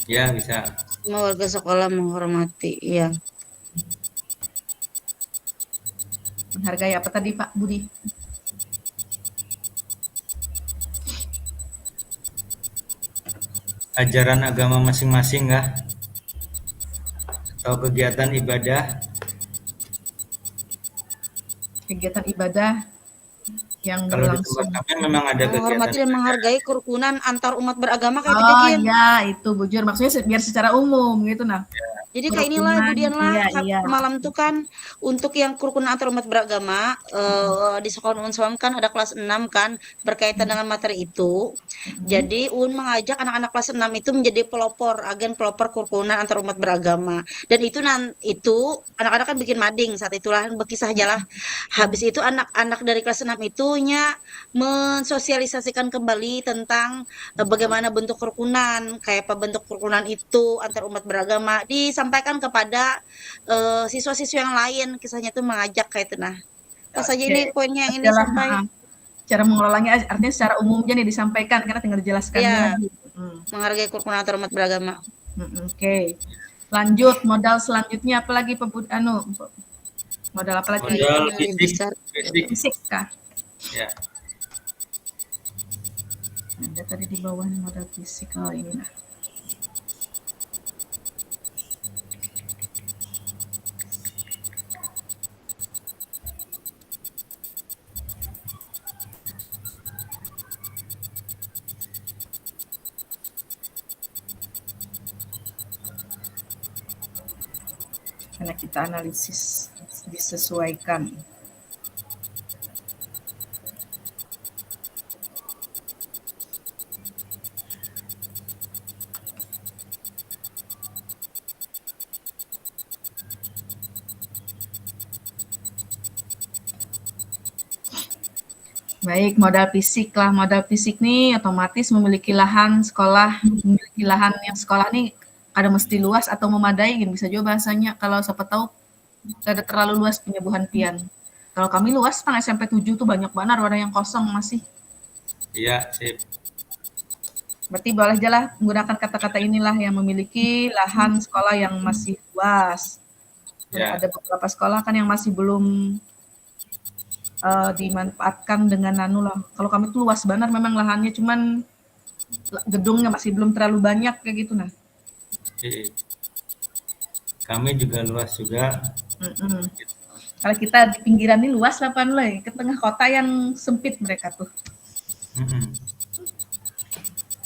Ya, bisa. Semua warga sekolah menghormati. Iya. Menghargai apa tadi Pak Budi? Ajaran agama masing-masing kah? Atau kegiatan ibadah? Kegiatan ibadah yang Kalau di berlangsung. tempat kami memang ada kegiatan. Menghormati dan menghargai kerukunan antar umat beragama kayak itu Oh Gen. iya, itu bujur. Maksudnya biar secara umum gitu nah. Jadi kayak inilah kemudian lah Iya. malam tuh kan untuk yang kerukunan antar umat beragama di sekolah Unsawam kan ada kelas 6 kan berkaitan dengan materi itu. Jadi mengajak anak-anak kelas 6 itu menjadi pelopor, agen pelopor kerukunan antar umat beragama. Dan itu anak-anak kan bikin mading saat itulah berkisah aja lah. Habis itu anak-anak dari kelas 6 itunya mensosialisasikan kembali tentang bagaimana bentuk kerukunan, kayak apa bentuk kerukunan itu antar umat beragama disampaikan kepada siswa-siswa yang lain. Kisahnya tuh mengajak kayak itu nah. Pas aja ini poinnya yang ini sampai cara mengelolanya artinya secara umumnya nih disampaikan karena tinggal dijelaskannya ya, lagi. menghargai kerukunan antar umat beragama. Oke. Lanjut modal selanjutnya apalagi modal apa lagi? Modal Besar. Fisik kah? Ya. Ada tadi di bawah nih modal fisik. Oh ini nah. Karena kita analisis disesuaikan. Baik, modal fisik lah. Modal fisik nih otomatis memiliki lahan sekolah, memiliki lahan yang sekolah nih ada mesti luas atau memadai, gitu. Bisa juga bahasanya. Kalau siapa tahu ada terlalu luas punya Bu Hanpian. Kalau kami luas, Pang SMP 7 tuh banyak banget warna yang kosong masih. Iya, sip. Berarti boleh aja lah menggunakan kata-kata inilah yang memiliki lahan sekolah yang masih luas. Ya. Ada beberapa sekolah kan yang masih belum dimanfaatkan dengan lah. Kalau kami tuh luas banget memang lahannya, cuman gedungnya masih belum terlalu banyak kayak gitu nah. Kami juga luas juga. Kalau kita di pinggiran ini luas lah pan ke tengah kota yang sempit mereka tuh.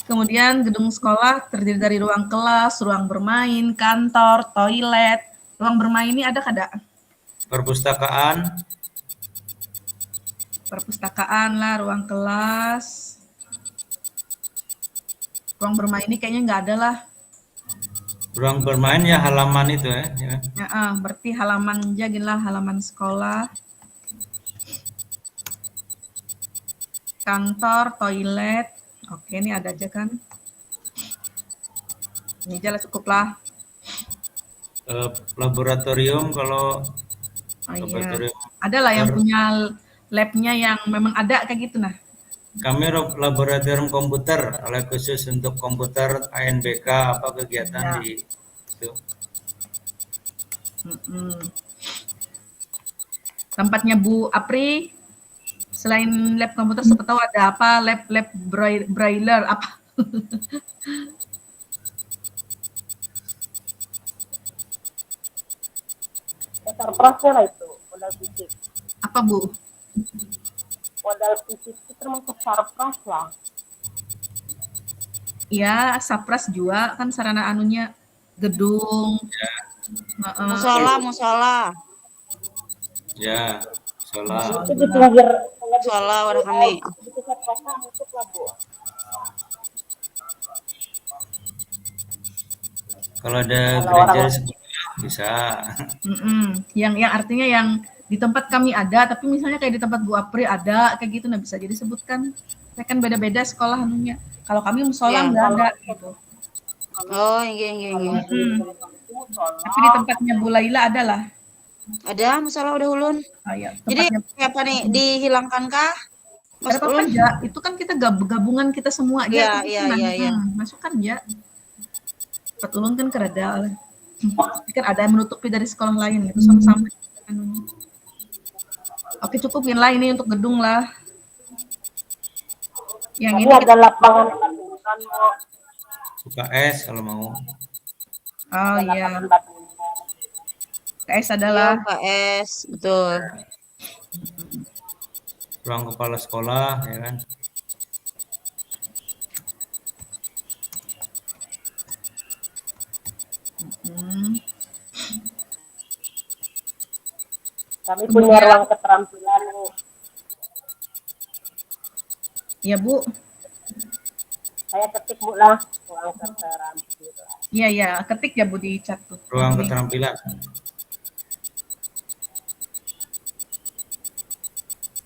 Kemudian gedung sekolah terdiri dari ruang kelas, ruang bermain, kantor, toilet. Ruang bermain ini ada kada? Perpustakaan lah, ruang kelas. Ruang bermain ini kayaknya nggak ada lah. Ruang bermain ya halaman itu ya. Berarti halaman aja halaman sekolah. Kantor, toilet. Oke, ini ada aja kan. Ini aja lah cukup lah. Laboratorium kalau laboratorium. Ada lah yang punya labnya yang memang ada kayak gitu nah. Kami laboratorium komputer, oleh khusus untuk komputer ANBK apa kegiatan Ya. di itu. Tempatnya Bu Apri, selain lab komputer, siapa tahu ada apa, lab brailler apa? Sarprasnya lah itu, modal fisik. Apa Bu? Modal fisik itu termasuk sarpras lah. Ya, Sapras juga kan sarana anunya gedung. Musola. Ya, salah. Itu di pinggir Musola wadah kami. itu sarprasnya masuk lah Bu. Kalau ada Kalau gereja orang- sekolah bisa. Yang artinya yang di tempat kami ada, tapi misalnya kayak di tempat Bu Apri ada kayak gitu, nah bisa jadi sebutkan. Saya kan beda-beda sekolah anunya. Kalau kami musola Iya. nggak ada gitu. Oh, iya. Tapi di tempatnya Bu Laila ada lah. Ada musola udah ulun. Oh, ya, Jadi tempatnya apa nih dihilangkan kah? Mas ada apa Ulun? aja. Itu kan kita gabungan kita semua aja. Iya. Masukkan ya. Tempat ulun kan kerada. Tapi kan ada yang menutupi dari sekolah lain itu sama-sama. Anunya. Oke, cukup yang lain ini untuk gedung lah. Yang Tadi ini ada lapangan badminton Bu. UKS kalau mau. oh iya, Lapangan badminton. KS Iya, adalah UKS, betul. Ruang kepala sekolah, ya kan. Kami punya ruang keterampilan Bu. ya Bu. Saya ketik Bu lah ruang keterampilan. Iya, ketik ya Bu di chat tuh. Ruang Ini. keterampilan.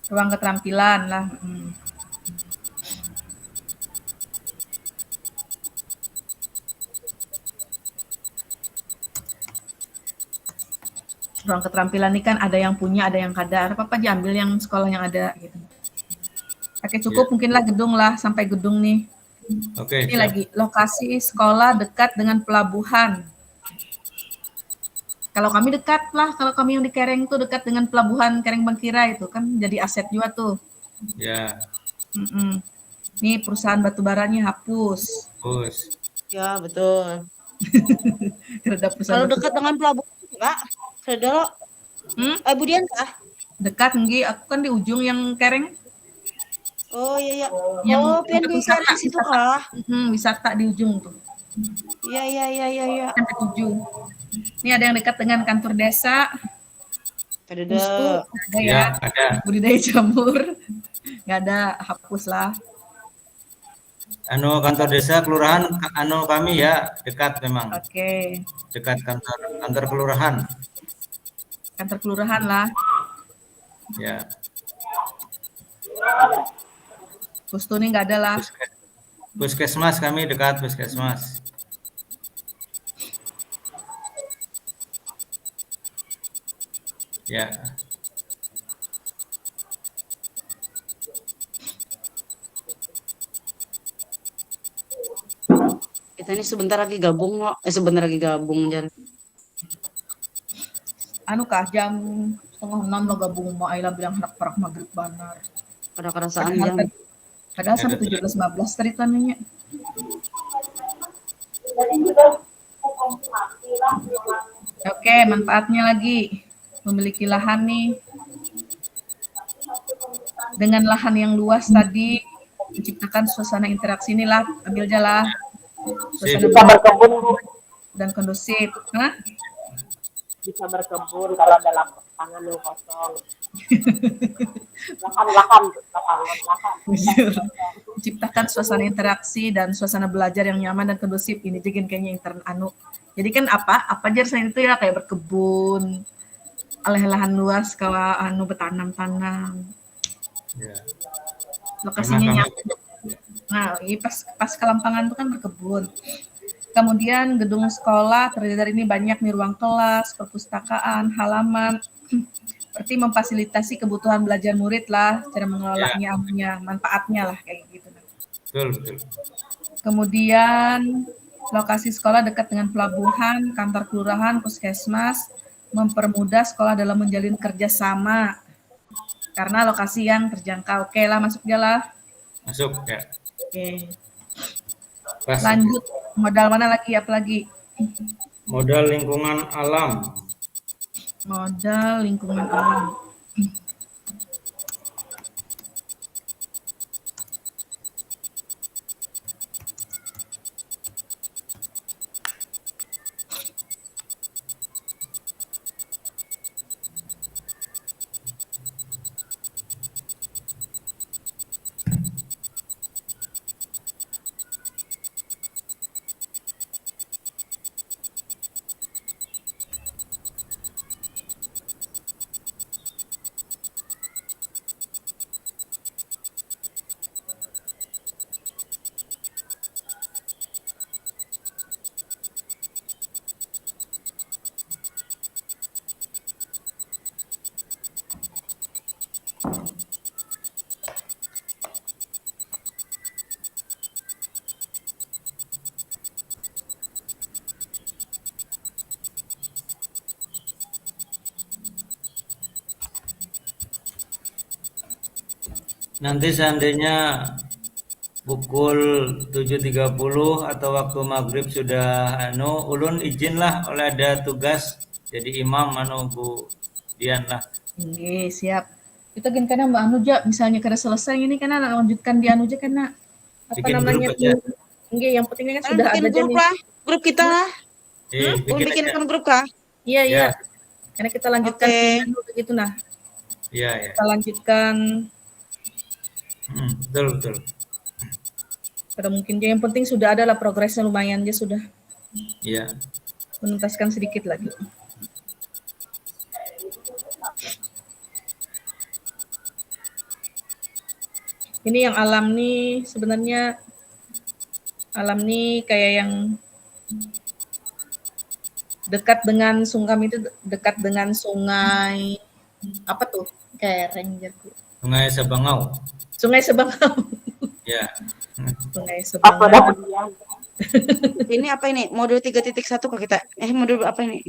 Ruang keterampilan lah. Ruang keterampilan ini kan ada yang punya, ada yang kada. Apa-apa aja ambil yang sekolah yang ada gitu. Oke, cukup mungkinlah gedung lah, sampai gedung nih. Oke, Ini siap. lagi, lokasi sekolah dekat dengan pelabuhan. Kalau kami dekat lah, kalau kami yang di Kereng tuh dekat dengan pelabuhan Kereng Bangkira itu kan jadi aset juga tuh. Ya, Nih perusahaan batubaranya hapus. bos. Ya, betul. Terhadap perusahaan Kalau dekat dengan pelabuhan enggak? Sedelo. Budian kah? dekat nggih, aku kan di ujung yang Kereng. Oh, iya. Yang Oh, pian di wisata, Kereng situ kah? wisata di ujung tuh. Iya. Yang ke-7. Ini ada yang dekat dengan kantor desa. Ada Pustu, ada ya. Ya, ada. Budidaya jamur. Nggak ada, hapus lah. Kantor desa kelurahan kami ya dekat memang. Oke. Dekat kantor kelurahan. Kantor kelurahan lah. Ya. Pustu ini nggak ada lah. Puskesmas kami dekat puskesmas. Ya. Kita ini sebentar lagi gabung kok. Sebentar lagi gabung Jan. Jam 5:30 lo gabung mau Ayla bilang hendak perak maghrib banar. Pada kerasaan jam. Padahal sampai 17.15 tadi tanyanya. Oke, manfaatnya lagi memiliki lahan nih. Dengan lahan yang luas tadi menciptakan suasana interaksi inilah, ambil jalan. Suasana Bisa berkebun Bu. dan kondusif. Hah? Bisa berkebun kalau ada lapangan yang kosong. Lahan. Menciptakan suasana interaksi dan suasana belajar yang nyaman dan kondusif. Ini juga kayaknya intern Jadi kan apa aja selain itu ya kayak berkebun, lahan luas kalau bertanam-tanam. Ya. Lokasinya nyaman. Nah, ini pas ke Lampangan itu kan berkebun. Kemudian gedung sekolah terdiri dari ini banyak nih ruang kelas, perpustakaan, halaman, Berarti memfasilitasi kebutuhan belajar murid lah, cara Ya, mengelolanya, anunya, manfaatnya lah kayak gitu. betul, betul. Kemudian lokasi sekolah dekat dengan pelabuhan, kantor kelurahan, puskesmas, mempermudah sekolah dalam menjalin kerjasama karena lokasi yang terjangkau. Oke lah, masuk dia lah. Masuk ya. Oke. Pas Lanjut, modal mana lagi? Apa lagi? modal lingkungan alam. Modal lingkungan alam. Nanti seandainya pukul 7.30 atau waktu maghrib sudah ulun izin lah oleh ada tugas jadi imam Bu Dian lah. Oke, siap. Kita gini karena Mbak Anu aja, misalnya karena selesai ini karena lanjutkan di Anu aja karena apa Bikin namanya grup aja. Enggak, yang penting kan Kalian sudah bikin ada aja grup nih. lah, grup kita lah. Bikin aja. Bikinkan grup kah? Iya, Ya. iya. Karena kita lanjutkan Oke. di Anu begitu nah. Iya, ya. Kita lanjutkan Betul, betul. pada mungkin dia yang penting sudah ada lah progresnya lumayan dia sudah Iya. menuntaskan sedikit lagi. Ini yang alam nih sebenarnya alam nih kayak yang dekat dengan Sungkam itu dekat dengan sungai apa tuh? Kereng jago. Sungai Sabangau. Sungai Sebangau. Ya. Sungai Apa Sebangau. dia? Ini apa ini? Modul 3.1 kok kita? Modul apa ini?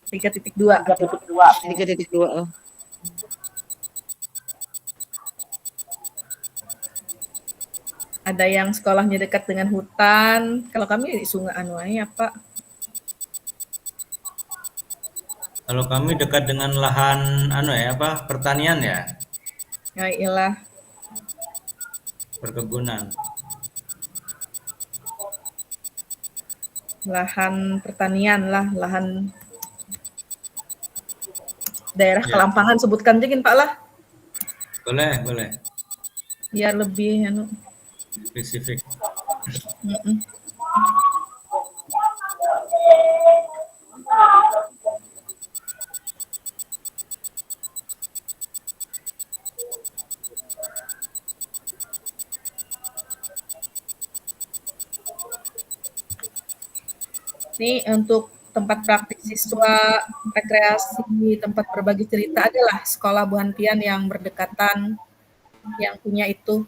3.2. 3.2. 3.2. Oh. Ada yang sekolahnya dekat dengan hutan. Kalau kami di Sungai Anuai apa? Kalau kami dekat dengan lahan pertanian ya, Ya iyalah. perkebunan. Lahan pertanian lah, lahan daerah Ya. Kelampangan sebutkan aja Pak lah. Boleh, boleh. Biar lebih Spesifik. Mm-mm. Ini untuk tempat praktik siswa, rekreasi, tempat berbagi cerita adalah sekolah Bu Hantian yang berdekatan, yang punya itu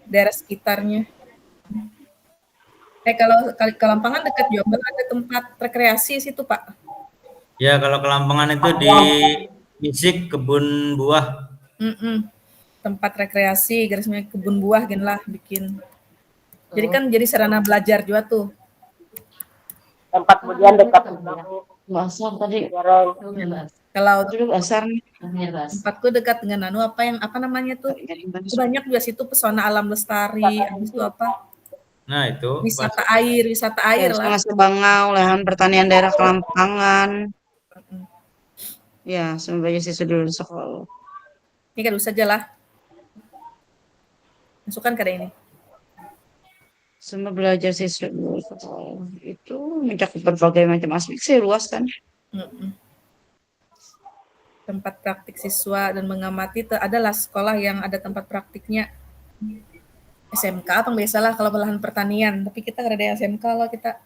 daerah sekitarnya. Kalau Kelampangan dekat juga ada tempat rekreasi situ Pak. Ya, kalau Kelampangan itu di Bisik kebun buah. Tempat rekreasi, garisnya kebun buah gen lah bikin. Jadi kan jadi sarana belajar juga tuh. Tempat kemudian dekat Basar tadi. Kalau Dulu basar nih. tempatku dekat dengan apa namanya tuh? Banyak juga situ pesona alam lestari, habis itu apa? Nah, itu Wisata air lah. Sungai Sebangau, lahan pertanian daerah Kelampangan. Ya, sebagai siswa dulu sekolah. Ini kan saja lah. Masukkan ke ini. Semua belajar siswa dulu sekolah. Itu mencakup berbagai macam aspek sih, luas kan. Tempat praktik siswa dan mengamati adalah sekolah yang ada tempat praktiknya. SMK apa biasalah kalau lahan pertanian, tapi kita kada ada SMK lah, kita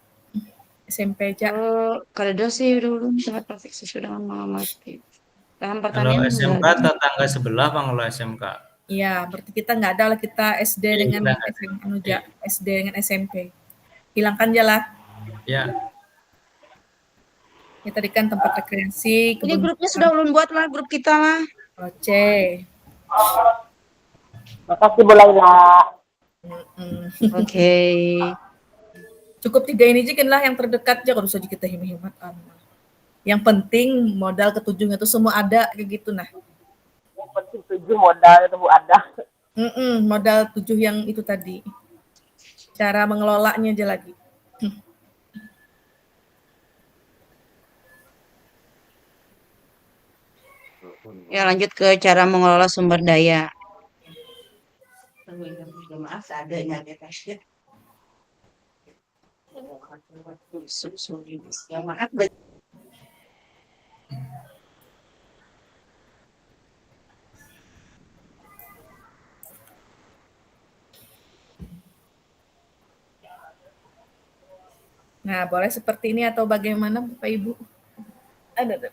SMP aja. Kalau sih dulu tempat praktik siswa dengan mengamati. Lahan Kalau pertanian enggak SMK ada. tetangga sebelah Bang kalau SMK. Iya, berarti kita nggak ada lah, kita SD Iya, dengan kita nggak ada. SM, anu, Ja, SD dengan SMP. Hilangkan aja lah. Ya, Ya tadi kan tempat rekreasi, Ini kebun grupnya sudah ulun buat lah, grup kita mah. Oce. Makasih Bu Laila. Oke. Cukup 3 ini aja kan lah yang terdekat aja, kalau usah kita hemat-hemat. Yang penting modal ketujuhnya itu semua ada kayak gitu nah. Yang penting 7 modal itu Bu ada. Modal 7 yang itu tadi. Cara mengelolanya aja lagi. Ya lanjut ke cara mengelola sumber daya. Maaf, seadanya ya. Ya maaf. Nah, boleh seperti ini atau bagaimana Bapak Ibu? Ada.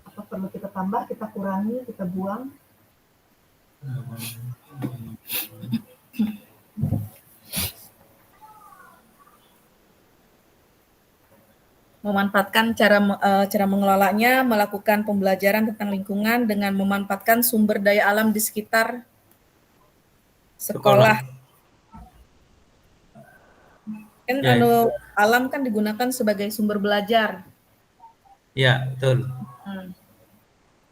Apa perlu kita tambah, kita kurangi, kita buang? Memanfaatkan cara mengelolanya, melakukan pembelajaran tentang lingkungan dengan memanfaatkan sumber daya alam di sekitar sekolah. Kan Ya. alam kan digunakan sebagai sumber belajar. Ya, betul.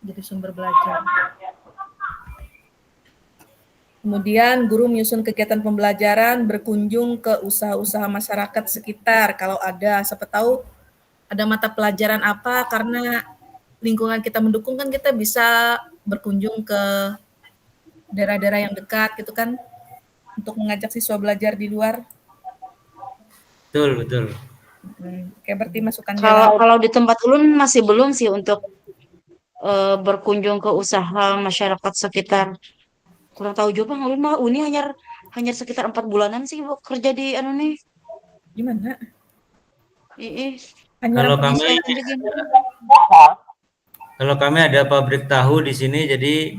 Jadi sumber belajar. Kemudian guru menyusun kegiatan pembelajaran, berkunjung ke usaha-usaha masyarakat sekitar. Kalau ada, siapa tahu ada mata pelajaran apa, karena lingkungan kita mendukung kan kita bisa berkunjung ke daerah-daerah yang dekat gitu kan, untuk mengajak siswa belajar di luar. Betul. Kayak berarti masukan Kalau di tempat ulun masih belum sih untuk berkunjung ke usaha masyarakat sekitar. Kurang tahu juga Bang, ulun mah uni hanya sekitar 4 bulanan sih Bu kerja di anu nih. Gimana? Kalau kami ada pabrik tahu di sini, jadi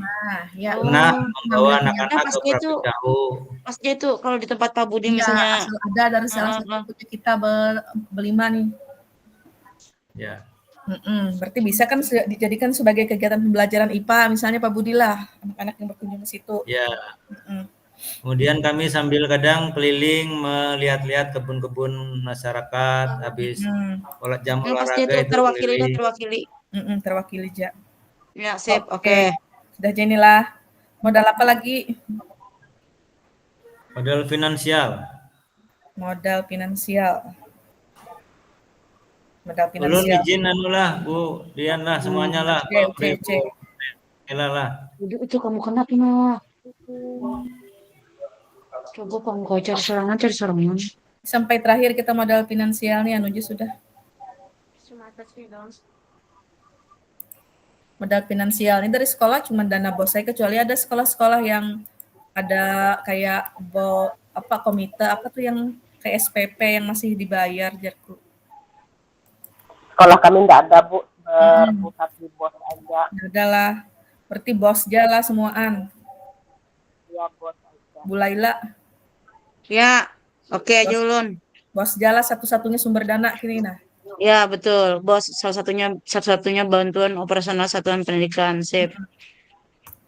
pernah membawa anak-anak ke pabrik tahu. Pas dia itu kalau di tempat Pak Budi misalnya ada dari salah satu kita berlima nih. Ya. Berarti bisa kan dijadikan sebagai kegiatan pembelajaran IPA, misalnya Pak Budi lah, anak-anak yang berkunjung ke situ. Ya. Kemudian kami sambil kadang keliling melihat-lihat kebun-kebun masyarakat, habis jam olahraga itu terwakili ja. Ya, sip. Oke. Sudah jadilah. Modal apa lagi? Modal finansial. Ulun izin lah Bu Dian lah semuanya lah. Lah. Itu kamu kenapa nah? Coba kamu kau cari serangan. Sampai terakhir kita modal finansial nih Anuji sudah. Modal finansial ini dari sekolah cuma dana bos saya, kecuali ada sekolah-sekolah yang ada kayak komite apa tuh yang kayak SPP yang masih dibayar Jarku. Sekolah kami enggak ada Bu, berpusat di bos aja. Ada lah, berarti bos jala semuaan. Iya bos aja. Bu Laila. Ya, oke aja ulun. Bos jala satu-satunya sumber dana kini nah. Ya betul, bos satu-satunya bantuan operasional satuan pendidikan, sip.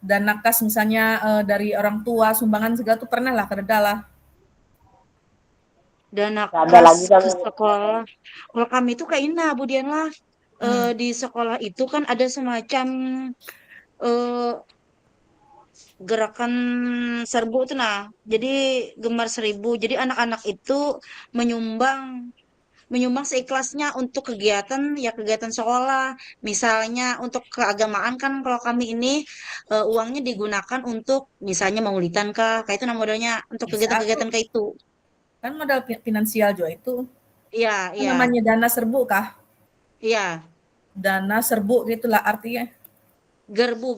Dana kas misalnya dari orang tua, sumbangan segala tuh pernah lah, kereda lah. Dana kas ke sekolah. Kalau kami itu kayak ini Bu Dian lah, di sekolah itu kan ada semacam gerakan serbu itu nah. Jadi gemar 1000. Jadi anak-anak itu menyumbang seikhlasnya untuk kegiatan sekolah. Misalnya untuk keagamaan kan kalau kami ini uangnya digunakan untuk misalnya maulidan kah, kayak itu modalnya untuk kegiatan-kegiatan kayak itu. Kan modal finansial juga itu. Iya. Namanya dana serbu kah? Iya. Dana serbu gitulah artinya. Gerbu.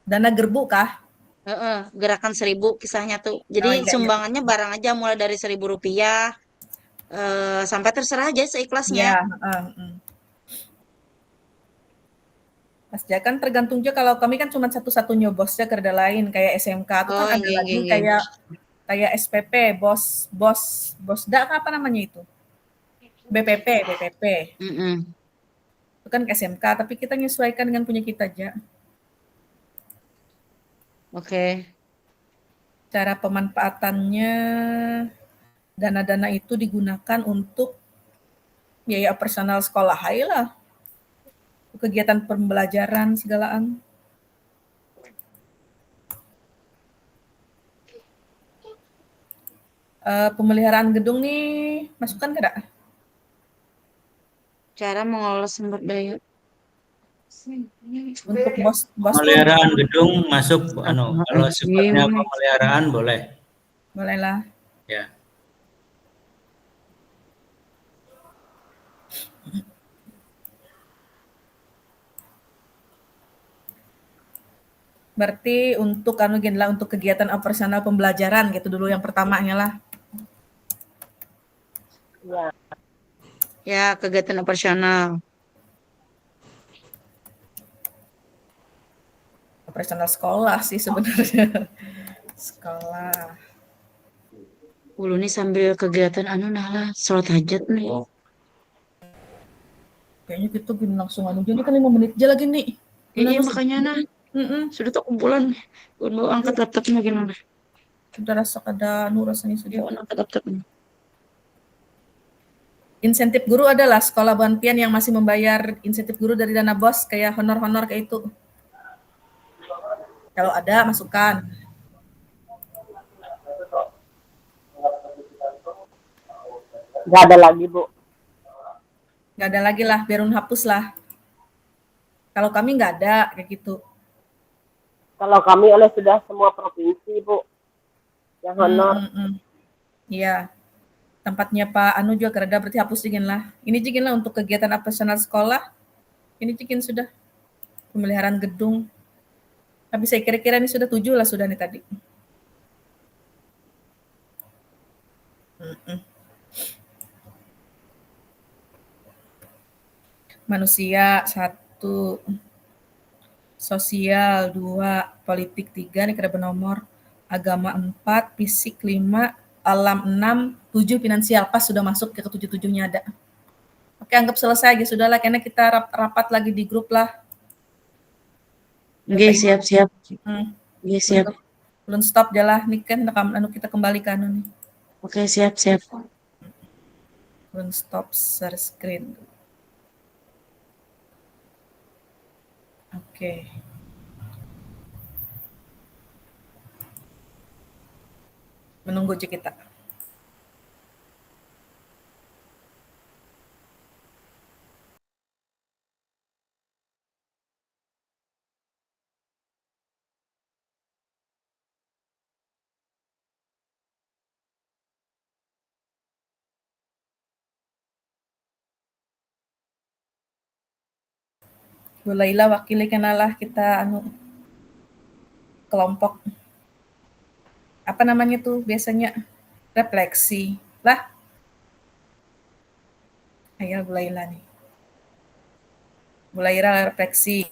Dana gerbu kah? Gerakan 1000 kisahnya tuh. Jadi sumbangannya barang aja mulai dari 1000 rupiah Sampai terserah aja seikhlasnya. Ya, Mas kan tergantung juga, kalau kami kan cuma satu-satunya bosnya, kerja lain kayak SMK itu kan Oh, ada nggih, lagi nggih, nggih. kayak kayak SPP, bosda apa namanya itu? BPP. Mm-mm. Itu kan ke SMK, tapi kita menyesuaikan dengan punya kita aja. Oke. Cara pemanfaatannya, dana-dana itu digunakan untuk biaya operasional sekolah lah, kegiatan pembelajaran segalaan. Pemeliharaan gedung nih masukkan ke dak? Cara mengelola sumber daya. Untuk bos tuh Pemeliharaan gedung masuk, kalau sifatnya Astagfirullahaladzim. pemeliharaan boleh. bolehlah. Ya. Berarti untuk gini lah, untuk kegiatan operasional pembelajaran gitu dulu yang pertamanya lah. Ya. Ya, kegiatan operasional. Operasional sekolah sih sebenarnya. Sekolah. Ulu nih sambil kegiatan nah lah, sholat hajat nih. Kayaknya kita gini langsung jadi kan 5 menit aja lagi nih. Iya, Benar Mas? makanya nah, Mm-mm. sudah tak kumpulan. Gue mau angkat laptopnya gimana? Udah rasa ada rasanya Ya, sudah. angkat laptopnya. Insentif guru adalah sekolah bantian yang masih membayar insentif guru dari dana bos, kayak honor-honor kayak itu. Kalau ada, masukkan. Nggak ada lagi, Bu. Nggak ada lagi lah, biar hapus lah. Kalau kami nggak ada kayak gitu. Kalau kami oleh sudah semua provinsi, Bu. Yang honor. Iya. Tempatnya Pak Anu juga kerja, berarti hapus dingin lah. Ini dingin lah untuk kegiatan operasional sekolah. Ini dingin sudah. Pemeliharaan gedung. Tapi saya kira-kira ini sudah 7 lah sudah nih tadi. Manusia 1, sosial 2, politik 3 nih kira bernomor, agama 4, fisik 5, alam 6, 7 finansial. Pas sudah masuk ke 7-7-nya ada. Oke, anggap selesai aja sudahlah, karena kita rapat lagi di grup lah. Oke, siap-siap. Oke, siap. Belum stop jalan nih kan, kita kembali ke nih. Oke, siap-siap. Belum stop share screen. Oke. Menunggu kita. Mulailah wakili kenalah kita kelompok apa namanya tuh biasanya refleksi lah. Ayo mulailah nih. Mulailah refleksi.